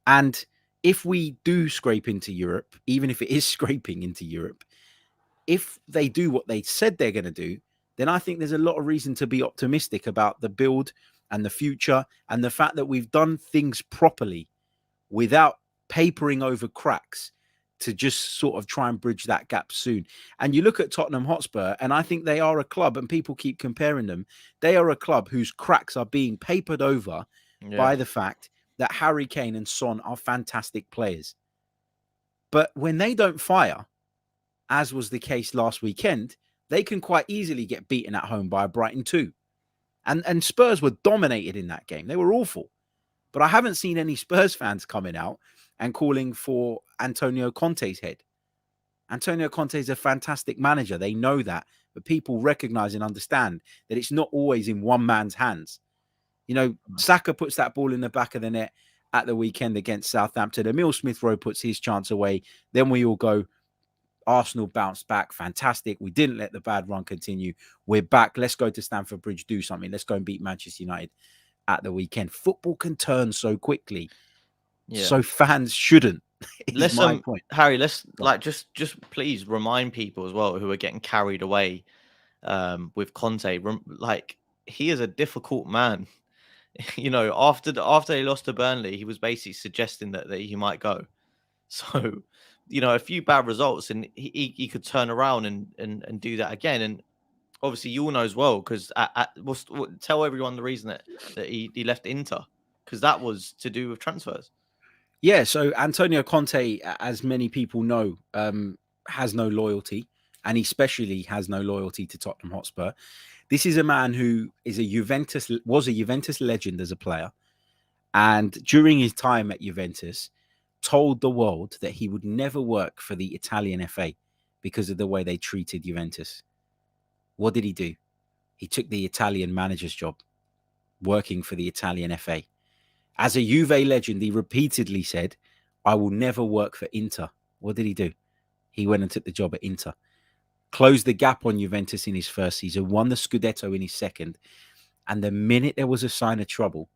B: And if we do scrape into Europe, even if it is scraping into Europe, if they do what they said they're going to do, then I think there's a lot of reason to be optimistic about the build and the future, and the fact that we've done things properly without papering over cracks to just sort of try and bridge that gap soon. And you look at Tottenham Hotspur, and I think they are a club, and people keep comparing them, they are a club whose cracks are being papered over by the fact that Harry Kane and Son are fantastic players. But when they don't fire, as was the case last weekend, they can quite easily get beaten at home by Brighton too. And Spurs were dominated in that game. They were awful. But I haven't seen any Spurs fans coming out and calling for Antonio Conte's head. Antonio Conte is a fantastic manager. They know that. But people recognize and understand that it's not always in one man's hands. Saka puts that ball in the back of the net at the weekend against Southampton. Emile Smith-Rowe puts his chance away. Then we all go, Arsenal bounced back. Fantastic. We didn't let the bad run continue. We're back. Let's go to Stamford Bridge, do something. Let's go and beat Manchester United at the weekend. Football can turn so quickly.
C: Yeah.
B: So fans shouldn't. Is my point.
C: Harry, let's just please remind people as well who are getting carried away with Conte. Like, he is a difficult man. You know, after they lost to Burnley, he was basically suggesting that he might go. So, you know, a few bad results and he could turn around and do that again. And obviously, you'll know as well, because tell everyone the reason that he left Inter, because that was to do with transfers.
B: Yeah, so Antonio Conte, as many people know, has no loyalty, and he especially has no loyalty to Tottenham Hotspur. This is a man who was a Juventus legend as a player, and during his time at Juventus, told the world that he would never work for the Italian FA because of the way they treated Juventus. What did he do? He took the Italian manager's job, working for the Italian FA. As a Juve legend, he repeatedly said, I will never work for Inter. What did he do? He went and took the job at Inter. Closed the gap on Juventus in his first season, won the Scudetto in his second. And the minute there was a sign of trouble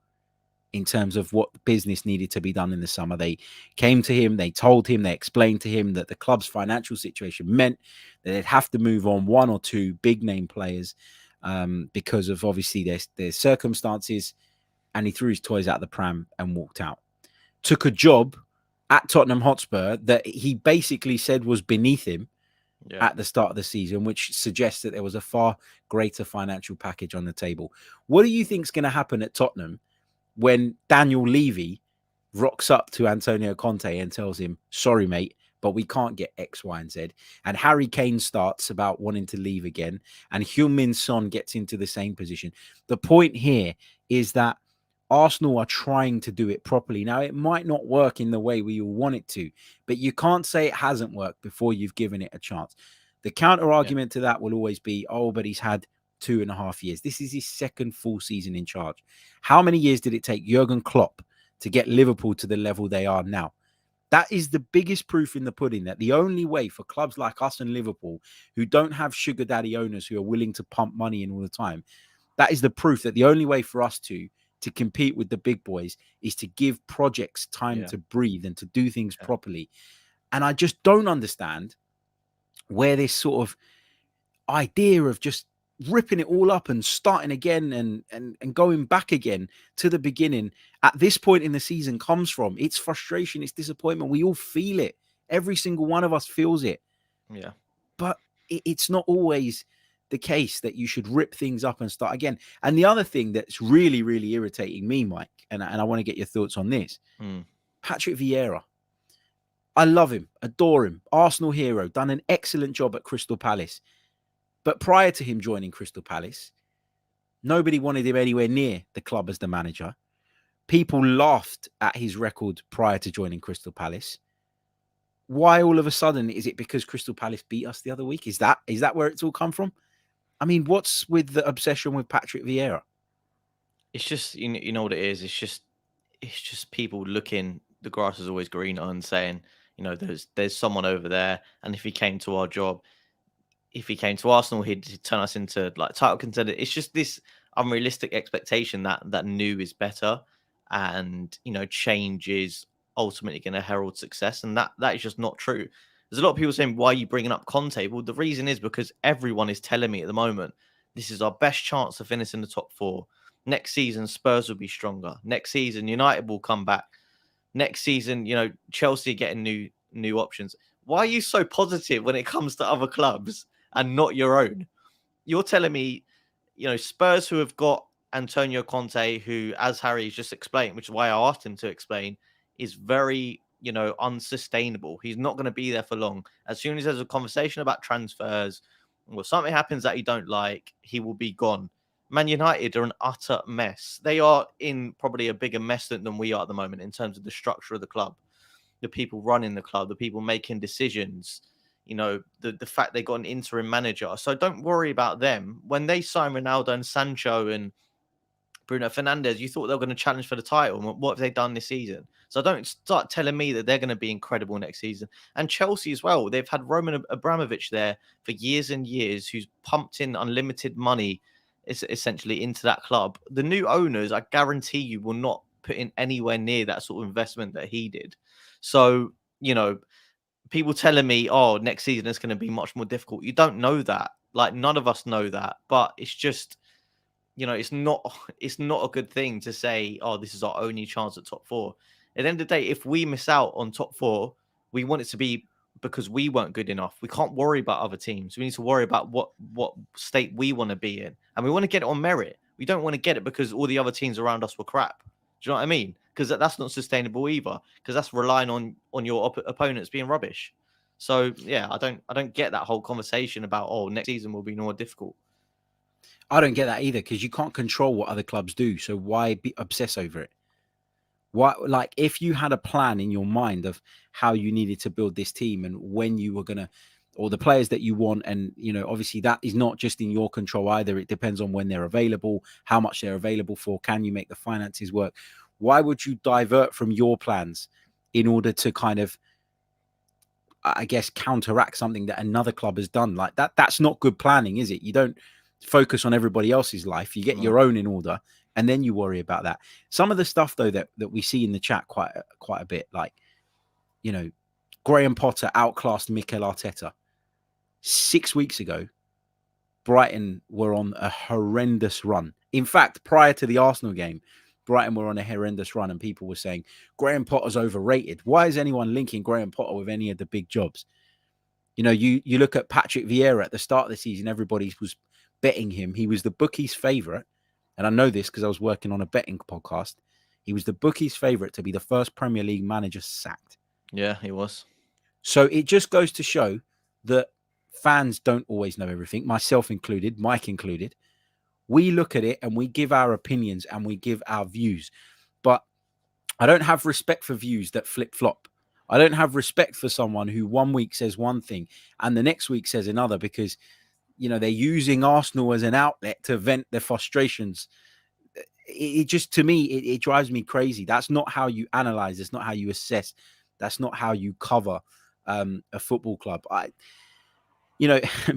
B: in terms of what business needed to be done in the summer, they came to him, they told him, they explained to him that the club's financial situation meant that they'd have to move on one or two big name players because of obviously their circumstances. And he threw his toys out the pram and walked out. Took a job at Tottenham Hotspur that he basically said was beneath him at the start of the season, which suggests that there was a far greater financial package on the table. What do you think is going to happen at Tottenham when Daniel Levy rocks up to Antonio Conte and tells him, sorry, mate, but we can't get X, Y, and Z. And Harry Kane starts about wanting to leave again. And Heung-min Son gets into the same position. The point here is that Arsenal are trying to do it properly. Now, it might not work in the way we all want it to, but you can't say it hasn't worked before you've given it a chance. The counter argument to that will always be, oh, but he's had 2.5 years. This is his second full season in charge. How many years did it take Jurgen Klopp to get Liverpool to the level they are now? That is the biggest proof in the pudding that the only way for clubs like us and Liverpool, who don't have sugar daddy owners who are willing to pump money in all the time, that is the proof that the only way for us to compete with the big boys is to give projects time to breathe and to do things properly. And I just don't understand where this sort of idea of just ripping it all up and starting again and going back again to the beginning at this point in the season comes from. It's frustration, it's disappointment. We all feel it. Every single one of us feels it.
C: Yeah.
B: But it's not always the case that you should rip things up and start again. And the other thing that's really, really irritating me, Mike, and I want to get your thoughts on this, Patrick Vieira. I love him, adore him, Arsenal hero, done an excellent job at Crystal Palace. But prior to him joining Crystal Palace, nobody wanted him anywhere near the club as the manager. People laughed at his record prior to joining Crystal Palace. Why all of a sudden is it because Crystal Palace beat us the other week? Is that where it's all come from? I mean, what's with the obsession with Patrick Vieira?
C: It's just, you know what it is. It's just people looking. The grass is always greener and saying, you know, there's someone over there, and if he came to our job, if he came to Arsenal, he'd turn us into like title contender. It's just this unrealistic expectation that new is better, and you know, change is ultimately going to herald success, and that is just not true. There's a lot of people saying, why are you bringing up Conte? Well, the reason is because everyone is telling me at the moment, this is our best chance to finish in the top 4. Next season, Spurs will be stronger. Next season, United will come back. Next season, you know, Chelsea getting new options. Why are you so positive when it comes to other clubs and not your own? You're telling me, you know, Spurs, who have got Antonio Conte, who, as Harry's just explained, which is why I asked him to explain, is very, you know, unsustainable. He's not going to be there for long. As soon as there's a conversation about transfers or something happens that he don't like, he will be gone. Man United are an utter mess. They are in probably a bigger mess than we are at the moment in terms of the structure of the club, the people running the club, the people making decisions, you know, the fact they got an interim manager. So don't worry about them. When they sign Ronaldo and Sancho and Bruno Fernandes, you thought they were going to challenge for the title. What have they done this season? So don't start telling me that they're going to be incredible next season. And Chelsea as well. They've had Roman Abramovich there for years and years, who's pumped in unlimited money essentially into that club. The new owners, I guarantee you, will not put in anywhere near that sort of investment that he did. So, people telling me, oh, next season is going to be much more difficult. You don't know that. Like, none of us know that. But it's just, it's not a good thing to say, oh, this is our only chance at top four. At the end of the day, if we miss out on top four, we want it to be because we weren't good enough. We can't worry about other teams. We need to worry about what state we want to be in. And we want to get it on merit. We don't want to get it because all the other teams around us were crap. Do you know what I mean? Because that's not sustainable either. Because that's relying on your opponents being rubbish. So yeah, I don't get that whole conversation about, oh, next season will be more difficult.
B: I don't get that either, because you can't control what other clubs do. So why obsess over it? Why, like, if you had a plan in your mind of how you needed to build this team and when you were gonna, or the players that you want, and obviously that is not just in your control either. It depends on when they're available, how much they're available for, can you make the finances work? Why would you divert from your plans in order to kind of, I guess, counteract something that another club has done? Like that, that's not good planning, is it? You don't focus on everybody else's life. You get your own in order, and then you worry about that. Some of the stuff, though, that we see in the chat quite a bit, like, Graham Potter outclassed Mikel Arteta. 6 weeks ago, Brighton were on a horrendous run. In fact, prior to the Arsenal game, Brighton were on a horrendous run, and people were saying Graham Potter's overrated. Why is anyone linking Graham Potter with any of the big jobs? You look at Patrick Vieira at the start of the season, everybody was betting him. He was the bookies' favourite. And I know this because I was working on a betting podcast. He was the bookies' favourite to be the first Premier League manager sacked.
C: Yeah, he was.
B: So it just goes to show that fans don't always know everything, myself included, Mike included. We look at it and we give our opinions and we give our views. But I don't have respect for views that flip-flop. I don't have respect for someone who 1 week says one thing and the next week says another, because they're using Arsenal as an outlet to vent their frustrations. It just, to me, it drives me crazy. That's not how you analyze. That's not how you assess. That's not how you cover a football club.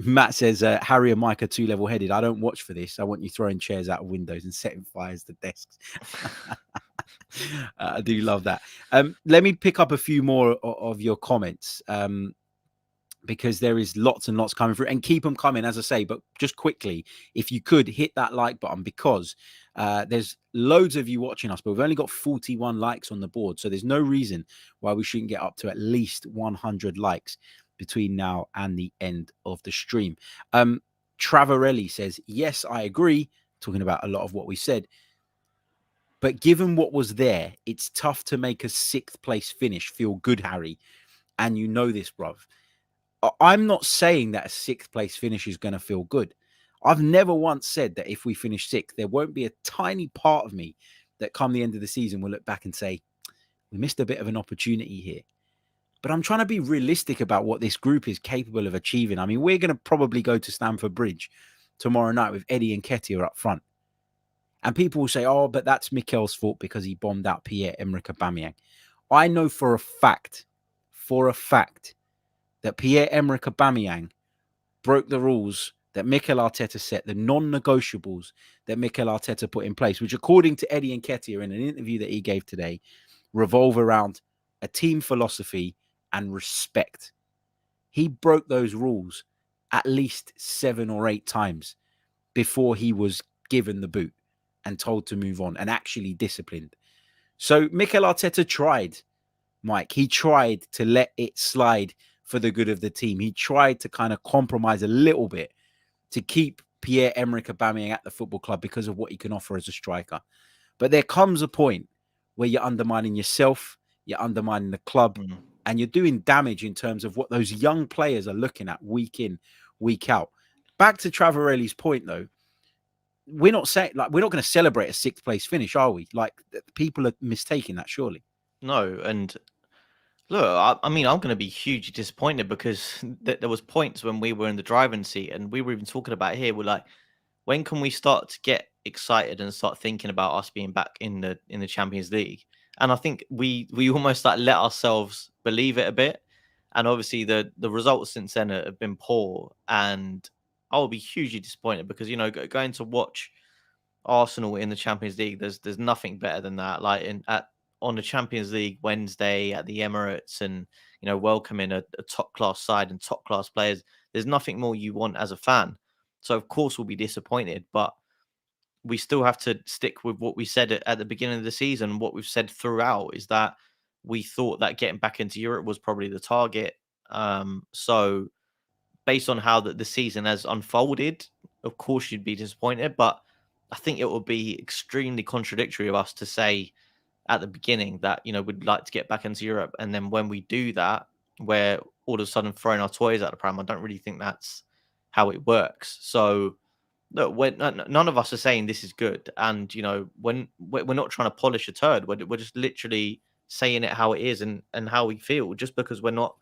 B: Matt says, Harry and Mike are too level-headed. I don't watch for this. I want you throwing chairs out of windows and setting fires to desks. I do love that. Let me pick up a few more of your comments, because there is lots and lots coming through, and keep them coming, as I say. But just quickly, if you could hit that like button, because there's loads of you watching us, but we've only got 41 likes on the board. So there's no reason why we shouldn't get up to at least 100 likes between now and the end of the stream. Travarelli says, yes, I agree, talking about a lot of what we said. But given what was there, it's tough to make a 6th place finish feel good, Harry. And you know this, bruv. I'm not saying that a 6th place finish is going to feel good. I've never once said that if we finish 6th, there won't be a tiny part of me that come the end of the season will look back and say, we missed a bit of an opportunity here. But I'm trying to be realistic about what this group is capable of achieving. I mean, we're going to probably go to Stamford Bridge tomorrow night with Eddie and Nketiah up front. And people will say, oh, but that's Mikel's fault because he bombed out Pierre-Emerick Aubameyang. I know for a fact, that Pierre-Emerick Aubameyang broke the rules that Mikel Arteta set, the non-negotiables that Mikel Arteta put in place, which, according to Eddie Nketiah in an interview that he gave today, revolve around a team philosophy and respect. He broke those rules at least 7 or 8 times before he was given the boot and told to move on and actually disciplined. So Mikel Arteta tried, Mike. He tried to let it slide for the good of the team. He tried to kind of compromise a little bit to keep Pierre-Emerick Aubameyang at the football club because of what he can offer as a striker. But there comes a point where you're undermining yourself, you're undermining the club, and you're doing damage in terms of what those young players are looking at week in, week out. Back to Travarelli's point, though, we're not saying, like, we're not going to celebrate a 6th place finish, are we? Like, people are mistaking that, surely.
C: No, and look, I mean, I'm going to be hugely disappointed because there was points when we were in the driving seat and we were even talking about here. We're like, when can we start to get excited and start thinking about us being back in the Champions League. And I think we almost like let ourselves believe it a bit. And obviously the results since then have been poor, and I will be hugely disappointed because going to watch Arsenal in the Champions League, there's nothing better than that. Like on the Champions League Wednesday at the Emirates, and welcoming a top class side and top class players. There's nothing more you want as a fan. So of course we'll be disappointed, but we still have to stick with what we said at the beginning of the season. What we've said throughout is that we thought that getting back into Europe was probably the target. So based on how the season has unfolded, of course you'd be disappointed, but I think it would be extremely contradictory of us to say at the beginning that, we'd like to get back into Europe. And then when we do that, we're all of a sudden throwing our toys out the pram. I don't really think that's how it works. So look, none of us are saying this is good. And, when we're not trying to polish a turd, we're just literally saying it how it is and how we feel. Just because we're not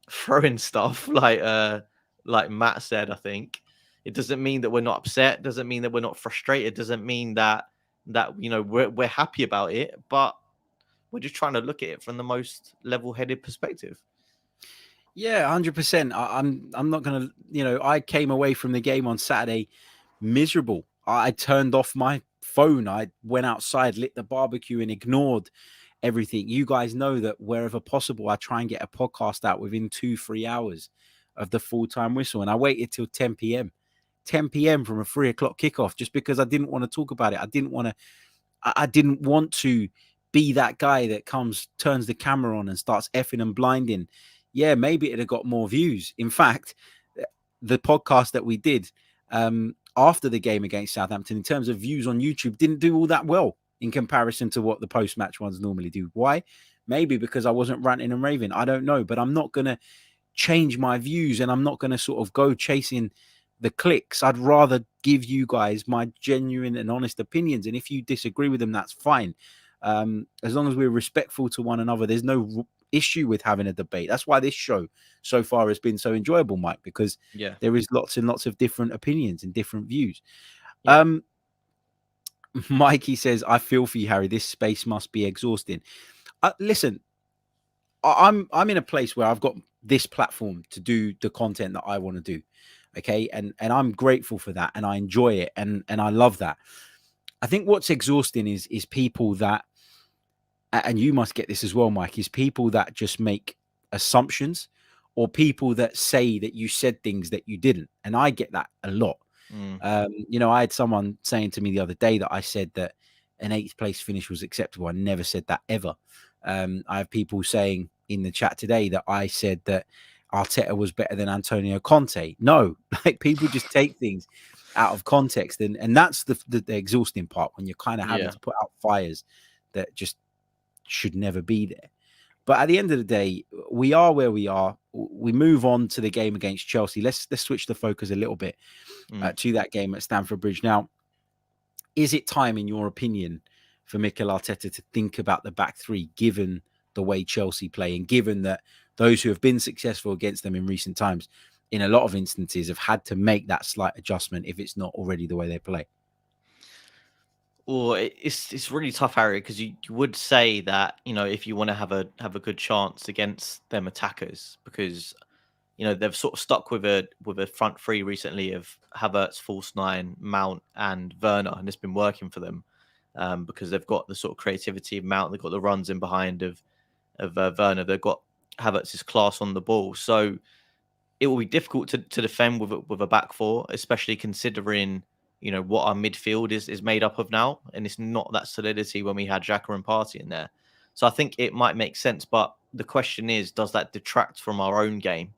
C: throwing stuff like Matt said, I think it doesn't mean that we're not upset. Doesn't mean that we're not frustrated. Doesn't mean that we're happy about it. But we're just trying to look at it from the most level-headed perspective.
B: Yeah, 100%. I'm not gonna. I came away from the game on Saturday miserable. I turned off my phone. I went outside, lit the barbecue, and ignored everything. You guys know that wherever possible, I try and get a podcast out within 2-3 hours of the full-time whistle. And I waited till 10 p.m. 10 p.m. from a 3 o'clock kickoff just because I didn't want to talk about it. I didn't want to be that guy that turns the camera on and starts effing and blinding. Yeah, maybe it'd have got more views. In fact, the podcast that we did after the game against Southampton, in terms of views on YouTube, didn't do all that well in comparison to what the post-match ones normally do. Why? Maybe because I wasn't ranting and raving. I don't know, but I'm not going to change my views, and I'm not going to sort of go chasing the clicks. I'd rather give you guys my genuine and honest opinions. And if you disagree with them, that's fine. As long as we're respectful to one another, there's no issue with having a debate. That's why this show so far has been so enjoyable, Mike, because there is lots and lots of different opinions and different views. Mikey says, I feel for you, Harry. This space must be exhausting. Listen, I'm in a place where I've got this platform to do the content that I want to do. Okay. And I'm grateful for that. And I enjoy it. And I love that. I think what's exhausting is people that, and you must get this as well, Mike, is people that just make assumptions, or people that say that you said things that you didn't. And I get that a lot. I had someone saying to me the other day that I said that an 8th place finish was acceptable. I never said that ever. I have people saying in the chat today that I said that Arteta was better than Antonio Conte. No, like people just take things out of context. And that's the exhausting part, when you're kind of having to put out fires that just should never be there. But at the end of the day, we are where we are. We move on to the game against Chelsea. Let's switch the focus a little bit to that game at Stamford Bridge. Now, is it time, in your opinion, for Mikel Arteta to think about the back three, given the way Chelsea play, and given that those who have been successful against them in recent times, in a lot of instances, have had to make that slight adjustment if it's not already the way they play?
C: Well, it's really tough, Harry, because you would say that, if you want to have a good chance against them attackers, because they've sort of stuck with a front three recently of Havertz, false nine, Mount, and Werner, and it's been working for them because they've got the sort of creativity of Mount, they've got the runs in behind of Werner, they've got Havertz's class on the ball, so it will be difficult to defend with a back four, especially considering what our midfield is made up of now, and it's not that solidity when we had Xhaka and Partey in there. So I think it might make sense, but the question is, does that detract from our own game?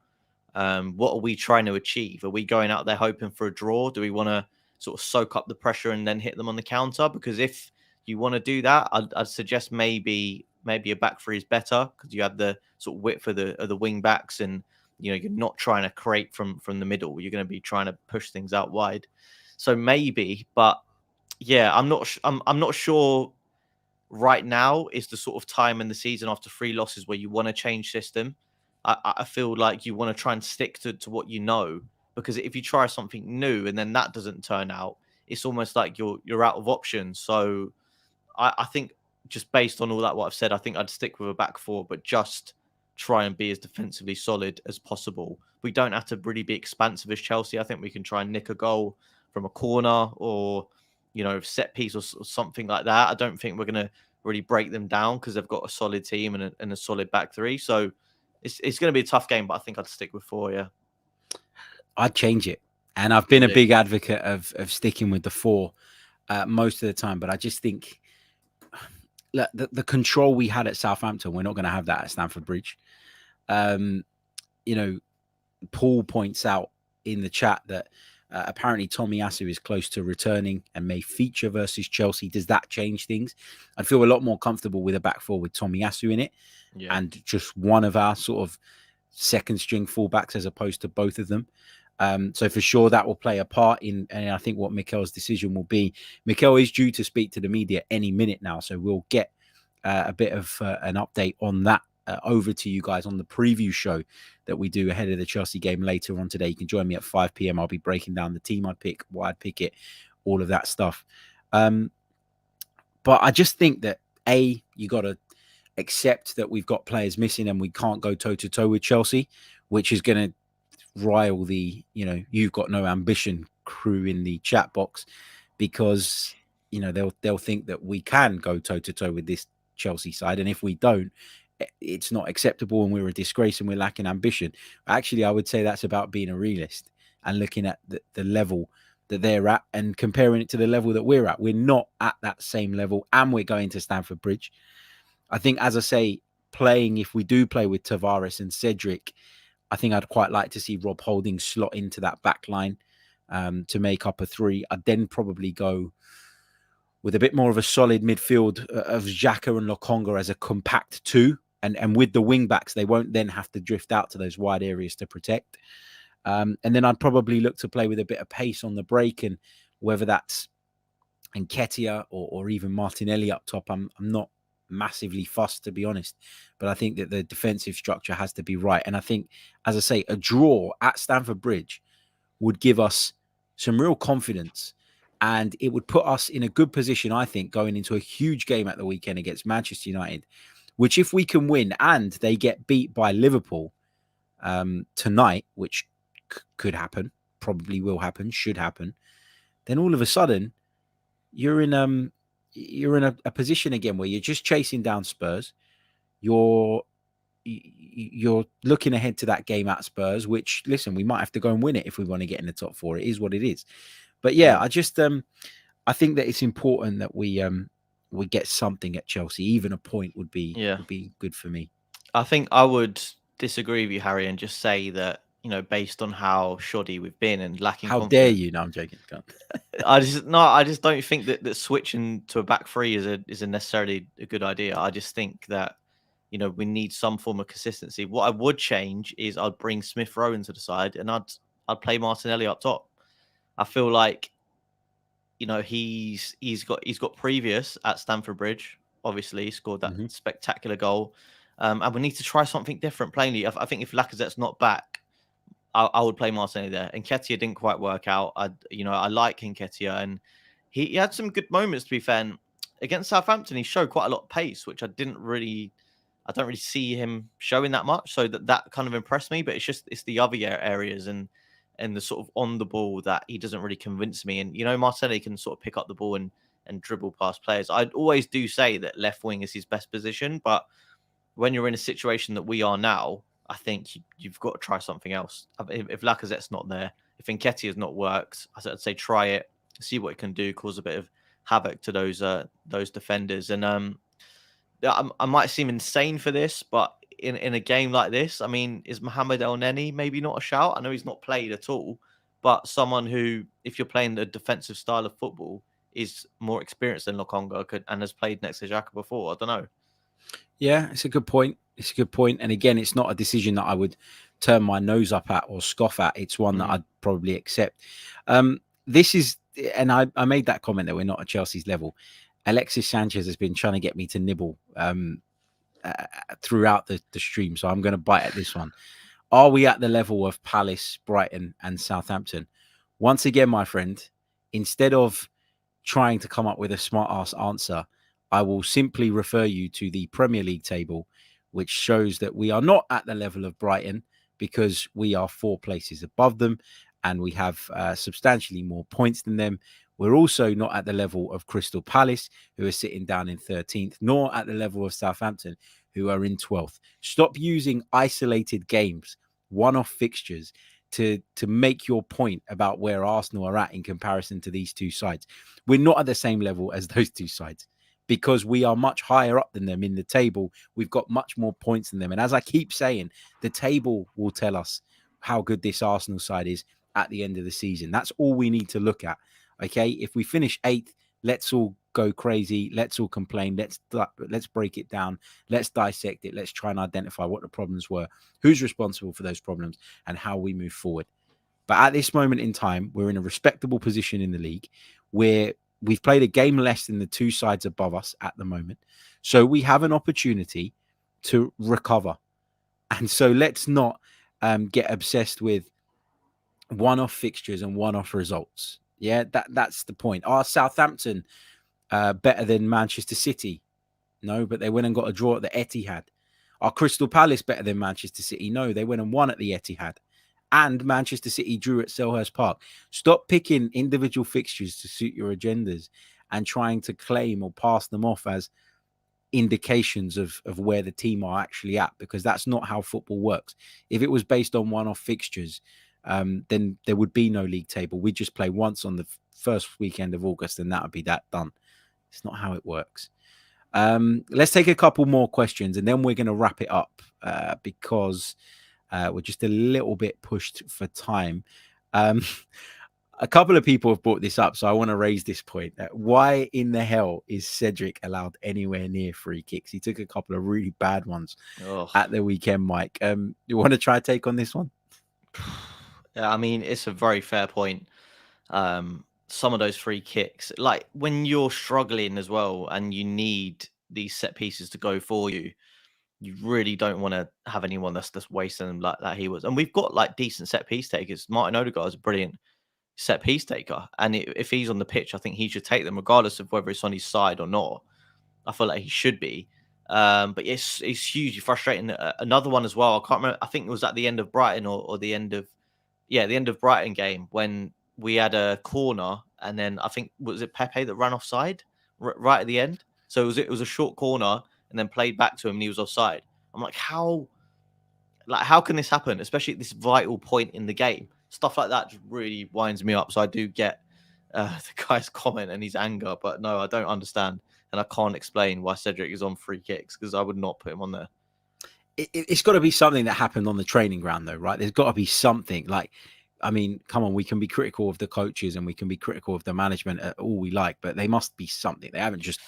C: What are we trying to achieve? Are we going out there hoping for a draw? Do we want to sort of soak up the pressure and then hit them on the counter? Because if you want to do that, I'd suggest maybe a back three is better, because you have the sort of width of the wing backs, and you're not trying to create from the middle. You're going to be trying to push things out wide. So maybe, but yeah, I'm not sure right now is the sort of time in the season after 3 losses where you want to change system. I feel like you want to try and stick to what you know, because if you try something new and then that doesn't turn out, it's almost like you're out of options. So I think just based on all that what I've said, I think I'd stick with a back four, but just try and be as defensively solid as possible. We don't have to really be expansive as Chelsea. I think we can try and nick a goal from a corner or set piece or something like that. I don't think we're going to really break them down because they've got a solid team and a solid back three. So it's going to be a tough game, but I think I'd stick with four. Yeah,
B: I'd change it, and I've been a big advocate of sticking with the four most of the time. But I just think the control we had at Southampton, we're not going to have that at Stamford Bridge. Paul points out in the chat that apparently Tomiyasu is close to returning and may feature versus Chelsea. Does that change things? I'd feel a lot more comfortable with a back four with Tomiyasu in it and just one of our sort of second string fullbacks as opposed to both of them. So for sure that will play a part in, and I think what Mikel's decision will be. Mikel is due to speak to the media any minute now, so we'll get a bit of an update on that over to you guys on the preview show that we do ahead of the Chelsea game later on today. You can join me at 5 p.m. I'll be breaking down the team I'd pick, why I'd pick it, all of that stuff. But I just think that you got to accept that we've got players missing and we can't go toe-to-toe with Chelsea, which is going to rile the you've got no ambition crew in the chat box, because they'll think that we can go toe-to-toe with this Chelsea side, and if we don't, it's not acceptable and we're a disgrace and we're lacking ambition. Actually, I would say that's about being a realist and looking at the level that they're at and comparing it to the level that we're at. We're not at that same level, and we're going to Stamford Bridge. I think, as I say, if we do play with Tavares and Cedric, I think I'd quite like to see Rob Holding slot into that back line to make up a three. I'd then probably go with a bit more of a solid midfield of Xhaka and Lokonga as a compact two. And with the wing backs, they won't then have to drift out to those wide areas to protect. And then I'd probably look to play with a bit of pace on the break, and whether that's Nketiah or even Martinelli up top, I'm not massively fussed, to be honest. But I think that the defensive structure has to be right. And I think, as I say, a draw at Stamford Bridge would give us some real confidence, and it would put us in a good position, I think, going into a huge game at the weekend against Manchester United, which if we can win and they get beat by Liverpool tonight, which could happen, probably will happen, should happen, then all of a sudden you're in a position again where you're just chasing down Spurs. You're looking ahead to that game at Spurs, which, listen, we might have to go and win it if we want to get in the top four. It is what it is. But yeah, I just I think that it's important that we get something at Chelsea. Even a point would be good for me.
C: I think I would disagree with you, Harry, and just say that, based on how shoddy we've been and lacking
B: How
C: confidence.
B: dare you? No, I'm joking.
C: I just don't think that switching to a back three is a necessarily a good idea. I just think that, we need some form of consistency. What I would change is I'd bring Smith Rowe into the side and I'd play Martinelli up top. I feel like, he's got previous at Stamford Bridge. Obviously, he scored that spectacular goal, and we need to try something different. Plainly, I think if Lacazette's not back, I would play Martinelli there. And Nketiah didn't quite work out. I like Nketiah, and he had some good moments. To be fair, and against Southampton, he showed quite a lot of pace, which I don't really see him showing that much. So that kind of impressed me. But it's the other areas and the sort of on the ball that he doesn't really convince me. And, Martinelli can sort of pick up the ball and dribble past players. I always do say that left wing is his best position, but when you're in a situation that we are now, I think you've got to try something else. If Lacazette's not there, if Nketiah's not worked, I'd say try it, see what it can do, cause a bit of havoc to those defenders. And I might seem insane for this, but in a game like this, I mean, is Mohamed El Neni maybe not a shout? I know he's not played at all, but someone who, if you're playing the defensive style of football, is more experienced than Lokonga and has played next to Xhaka before. I don't know. Yeah,
B: it's a good point. And again, it's not a decision that I would turn my nose up at or scoff at. It's one that I'd probably accept. This is, and I made that comment that we're not at Chelsea's level. Alexis Sanchez has been trying to get me to nibble throughout the stream, so I'm going to bite at this one. Are we at the level of Palace, Brighton, and Southampton? Once again, my friend, instead of trying to come up with a smart ass answer, I will simply refer you to the Premier League table, which shows that we are not at the level of Brighton because we are 4 places above them and we have substantially more points than them. We're also not at the level of Crystal Palace, who are sitting down in 13th, nor at the level of Southampton, who are in 12th. Stop using isolated games, one-off fixtures, to make your point about where Arsenal are at in comparison to these two sides. We're not at the same level as those two sides because we are much higher up than them in the table. We've got much more points than them. And as I keep saying, the table will tell us how good this Arsenal side is at the end of the season. That's all we need to look at. Okay, if we finish 8th, let's all go crazy. Let's all complain. Let's break it down. Let's dissect it. Let's try and identify what the problems were, who's responsible for those problems, and how we move forward. But at this moment in time, we're in a respectable position in the league where we've played a game less than the two sides above us at the moment. So we have an opportunity to recover. And so let's not get obsessed with one-off fixtures and one-off results. Yeah, that's the point. Are Southampton better than Manchester City? No, but they went and got a draw at the Etihad. Are Crystal Palace better than Manchester City? No, they went and won at the Etihad. And Manchester City drew at Selhurst Park. Stop picking individual fixtures to suit your agendas and trying to claim or pass them off as indications of where the team are actually at, because that's not how football works. If it was based on one-off fixtures, then there would be no league table. We'd just play once on the first weekend of August and that would be that done. It's not how it works. Let's take a couple more questions and then we're going to wrap it up because we're just a little bit pushed for time. A couple of people have brought this up, so I want to raise this point. Why in the hell is Cedric allowed anywhere near free kicks? He took a couple of really bad ones at the weekend, Mike. You want to try to take on this one?
C: Yeah, I mean, it's a very fair point. Some of those free kicks, like when you're struggling as well and you need these set pieces to go for you, you really don't want to have anyone that's just wasting them like that he was. And we've got like decent set piece takers. Martin Odegaard is a brilliant set piece taker. And if he's on the pitch, I think he should take them regardless of whether it's on his side or not. I feel like he should be. But it's hugely frustrating. Another one as well. I can't remember. I think it was at the end of Brighton or the end of, the end of Brighton game when we had a corner and then I think, was it Pepe that ran offside right at the end? So it was a short corner and then played back to him and he was offside. I'm like, how can this happen? Especially at this vital point in the game. Stuff like that just really winds me up. So I do get the guy's comment and his anger, but no, I don't understand. And I can't explain why Cedric is on free kicks because I would not put him on there.
B: It's got to be something that happened on the training ground, though, right? There's got to be something. Like, I mean, come on, we can be critical of the coaches and we can be critical of the management all we like, but they must be something. They haven't just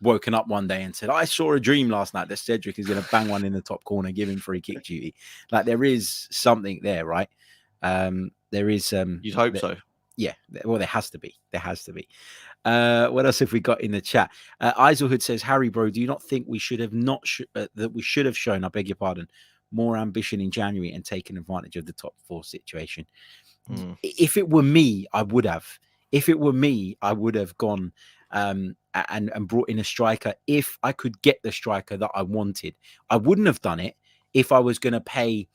B: woken up one day and said, I saw a dream last night that Cedric is going to bang one in the top corner, give him free kick duty. Like, there is something there, right? There is.
C: You'd hope so.
B: Yeah, well, there has to be. There has to be. What else have we got in the chat? Eiselhood says, Harry, bro, do you not think we should have that we should have shown, I beg your pardon, more ambition in January and taken advantage of the top 4 situation? If it were me, I would have. If it were me, I would have gone and brought in a striker if I could get the striker that I wanted. I wouldn't have done it if I was going to pay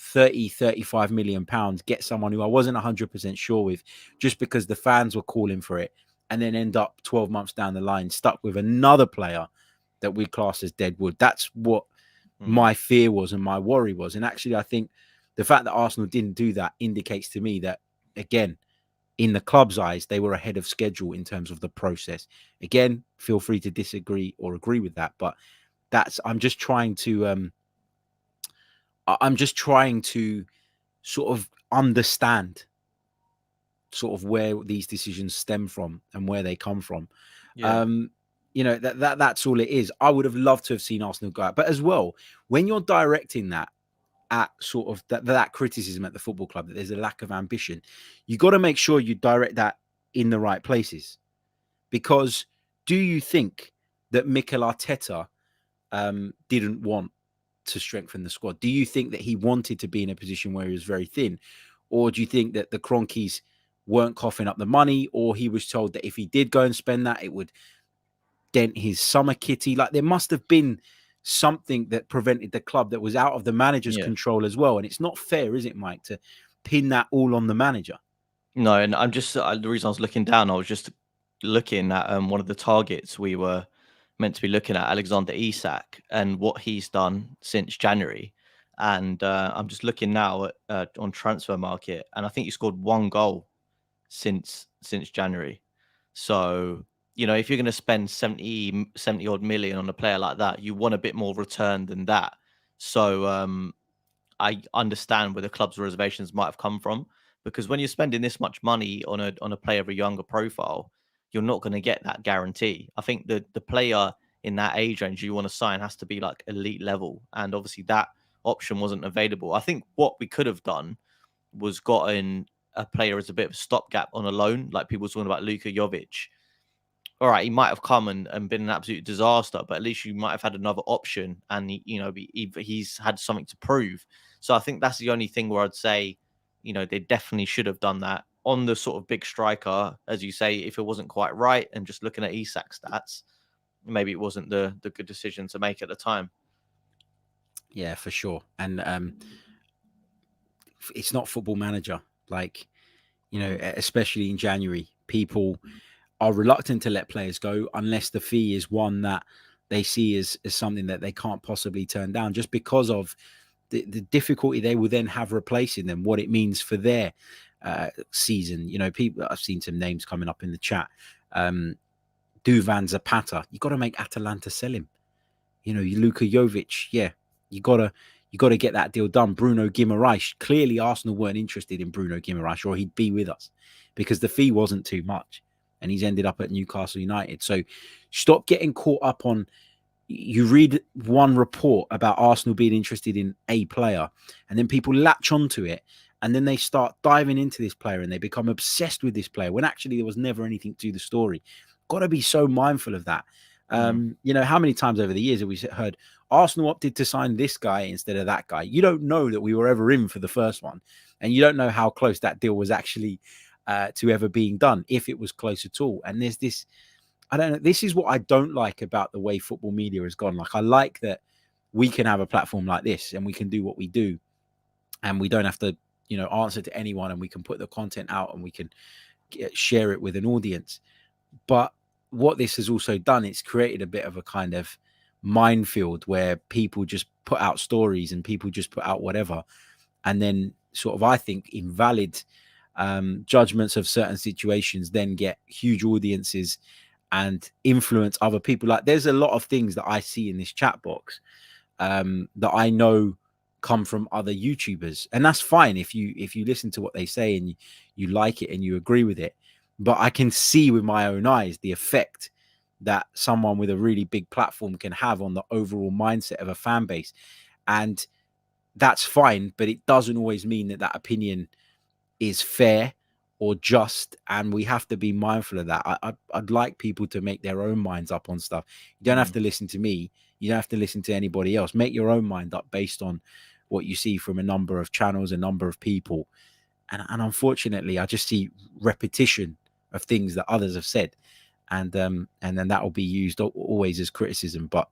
B: 35 million pounds, get someone who I wasn't 100% sure with, just because the fans were calling for it, and then end up 12 months down the line stuck with another player that we class as deadwood. That's what my fear was and my worry was. And actually, I think the fact that Arsenal didn't do that indicates to me that, again, in the club's eyes, they were ahead of schedule in terms of the process. Again, feel free to disagree or agree with that, but I'm just trying to sort of understand sort of where these decisions stem from and where they come from. Yeah. You know, that's all it is. I would have loved to have seen Arsenal go out, but as well, when you're directing that at sort of that criticism at the football club, that there's a lack of ambition, you got to make sure you direct that in the right places. Because do you think that Mikel Arteta didn't want to strengthen the squad? Do you think that he wanted to be in a position where he was very thin? Or do you think that the Chronicles weren't coughing up the money, or he was told that if he did go and spend that, it would dent his summer kitty. Like there must have been something that prevented the club that was out of the manager's control as well. And it's not fair, is it, Mike, to pin that all on the manager?
C: No, and I'm just the reason I was looking down, I was just looking at one of the targets we were meant to be looking at, Alexander Isak, and what he's done since January. And I'm just looking now at on Transfer Market, and I think he scored 1 goal since January. So, you know, if you're going to spend 70 odd million on a player like that, you want a bit more return than that. So I understand where the club's reservations might have come from, because when you're spending this much money on a player of a younger profile, you're not going to get that guarantee. I think the player in that age range you want to sign has to be like elite level, and obviously that option wasn't available. I think what we could have done was gotten a player as a bit of a stopgap on a loan, like people were talking about Luka Jovic. All right, he might have come and been an absolute disaster, but at least you might have had another option, and he's had something to prove. So I think that's the only thing where I'd say, you know, they definitely should have done that on the sort of big striker, as you say. If it wasn't quite right, and just looking at Isak's stats, maybe it wasn't the good decision to make at the time.
B: Yeah, for sure. And it's not Football Manager. Like, you know, especially in January, people are reluctant to let players go unless the fee is one that they see as something that they can't possibly turn down, just because of the difficulty they will then have replacing them, what it means for their season. You know, people, I've seen some names coming up in the chat. Duvan Zapata, you got to make Atalanta sell him. You know, Luka Jovic, yeah, you got to get that deal done. Bruno Guimaraes, clearly Arsenal weren't interested in Bruno Guimaraes, or he'd be with us, because the fee wasn't too much, and he's ended up at Newcastle United. So stop getting caught up on, you read one report about Arsenal being interested in a player, and then people latch onto it, and then they start diving into this player and they become obsessed with this player when actually there was never anything to the story. Got to be so mindful of that. You know, how many times over the years have we heard Arsenal opted to sign this guy instead of that guy? You don't know that we were ever in for the first one, and you don't know how close that deal was actually to ever being done, if it was close at all. And there's this, I don't know, this is what I don't like about the way football media has gone. Like, I like that we can have a platform like this and we can do what we do, and we don't have to, you know, answer to anyone, and we can put the content out and we can share it with an audience. But what this has also done, it's created a bit of a kind of minefield where people just put out stories and people just put out whatever, and then sort of, I think, invalid judgments of certain situations then get huge audiences and influence other people. Like, there's a lot of things that I see in this chat box that I know come from other YouTubers, and that's fine if you listen to what they say and you like it and you agree with it. But I can see with my own eyes the effect that someone with a really big platform can have on the overall mindset of a fan base. And that's fine, but it doesn't always mean that that opinion is fair or just. And we have to be mindful of that. I'd like people to make their own minds up on stuff. You don't have to listen to me. You don't have to listen to anybody else. Make your own mind up based on what you see from a number of channels, a number of people. And unfortunately, I just see repetition of things that others have said, and then that will be used always as criticism, but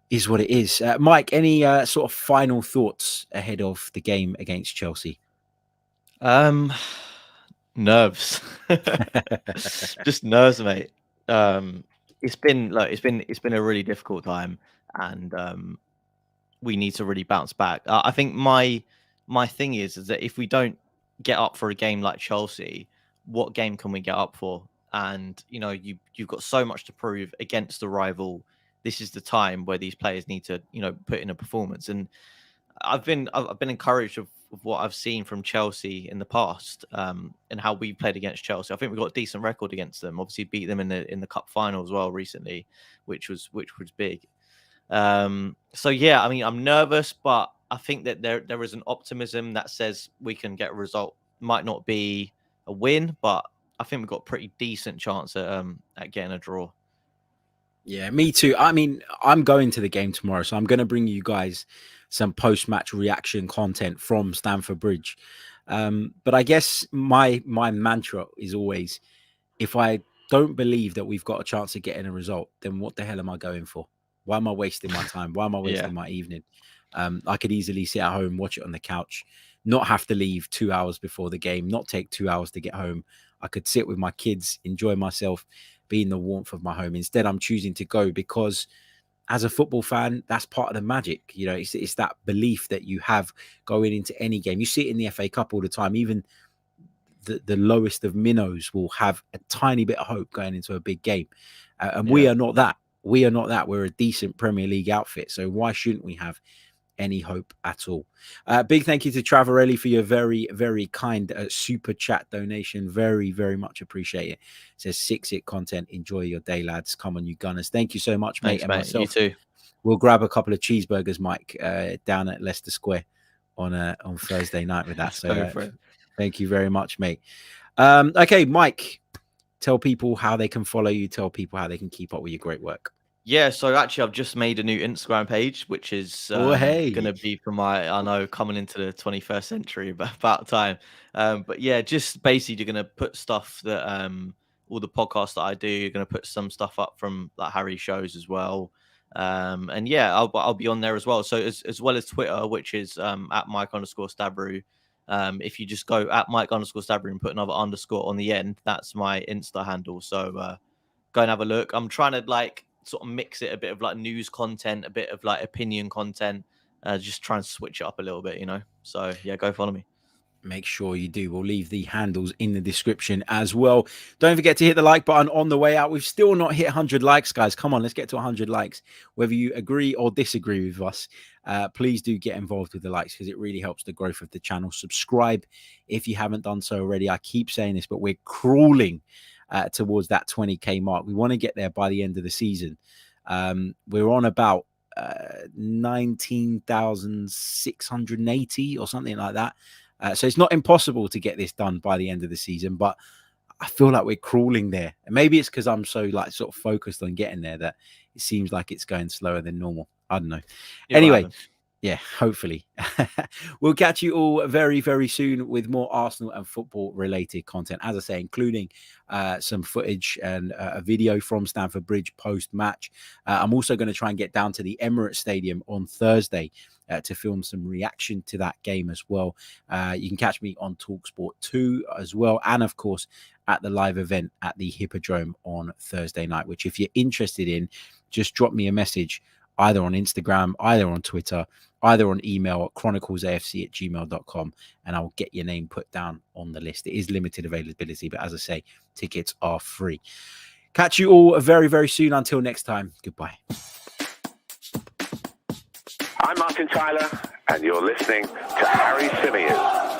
B: is what it is. Mike, any sort of final thoughts ahead of the game against Chelsea?
C: Nerves. Just nerves, mate. It's been a really difficult time, and we need to really bounce back. I think my thing is that if we don't get up for a game like Chelsea, what game can we get up for? And you know, you've got so much to prove against the rival. This is the time where these players need to, you know, put in a performance. And I've been encouraged of what I've seen from Chelsea in the past, and how we played against Chelsea. I think we got a decent record against them. Obviously, beat them in the cup final as well recently, which was big. So yeah, I mean, I'm nervous, but I think that there is an optimism that says we can get a result. Might not be a win, but I think we've got a pretty decent chance at getting a draw.
B: Yeah, me too. I mean, I'm going to the game tomorrow, so I'm going to bring you guys some post-match reaction content from Stamford Bridge. But I guess my mantra is always, if I don't believe that we've got a chance of getting a result, then what the hell am I going for? Why am I wasting my time? Why am I wasting my evening? I could easily sit at home, watch it on the couch, not have to leave 2 hours before the game, not take 2 hours to get home. I could sit with my kids, enjoy myself, be in the warmth of my home. Instead, I'm choosing to go because as a football fan, that's part of the magic. You know, it's that belief that you have going into any game. You see it in the FA Cup all the time. Even the lowest of minnows will have a tiny bit of hope going into a big game. And we are not that. We are not that. We're a decent Premier League outfit. So why shouldn't we have any hope at all? Big thank you to Travarelli for your very, very kind super chat donation. Very, very much appreciate it. It says 6-it content. Enjoy your day, lads. Come on, you Gunners. Thank you so much, mate.
C: Thanks,
B: and
C: mate.
B: myself,
C: You too.
B: We'll grab a couple of cheeseburgers, Mike, down at Leicester Square on Thursday night with that. So thank you very much, mate. Okay, Mike, tell people how they can follow you. Tell people how they can keep up with your great work.
C: Yeah, so actually I've just made a new Instagram page, which is going to be for coming into the 21st century, about time. But yeah, just basically you're going to put stuff that all the podcasts that I do, you're going to put some stuff up from like Harry shows as well. And yeah, I'll be on there as well. So as well as Twitter, which is at Mike_Stavrou. If you just go at Mike_Stavrou and put another underscore on the end, that's my Insta handle. So go and have a look. I'm trying to sort of mix it, a bit of like news content, a bit of like opinion content, just try and switch it up a little bit, you know. So yeah, go follow me.
B: Make sure you do. We'll leave the handles in the description as well. Don't forget to hit the like button on the way out. We've still not hit 100 likes, guys. Come on, let's get to 100 likes. Whether you agree or disagree with us, please do get involved with the likes because it really helps the growth of the channel. Subscribe if you haven't done so already. I keep saying this, but we're crawling towards that 20k mark. We want to get there by the end of the season. We're on about 19,680 or something like that. So it's not impossible to get this done by the end of the season, but I feel like we're crawling there. And maybe it's because I'm so sort of focused on getting there that it seems like it's going slower than normal. I don't know. Anyway, yeah, hopefully. We'll catch you all very, very soon with more Arsenal and football related content. As I say, including some footage and a video from Stamford Bridge post-match. I'm also going to try and get down to the Emirates Stadium on Thursday to film some reaction to that game as well. You can catch me on TalkSport 2 as well. And of course, at the live event at the Hippodrome on Thursday night, which if you're interested in, just drop me a message either on Instagram, either on Twitter, either on email at chroniclesafc@gmail.com, and I'll get your name put down on the list. It is limited availability, but as I say, tickets are free. Catch you all very, very soon. Until next time, goodbye.
A: I'm Martin Tyler, and you're listening to Harry Symeou.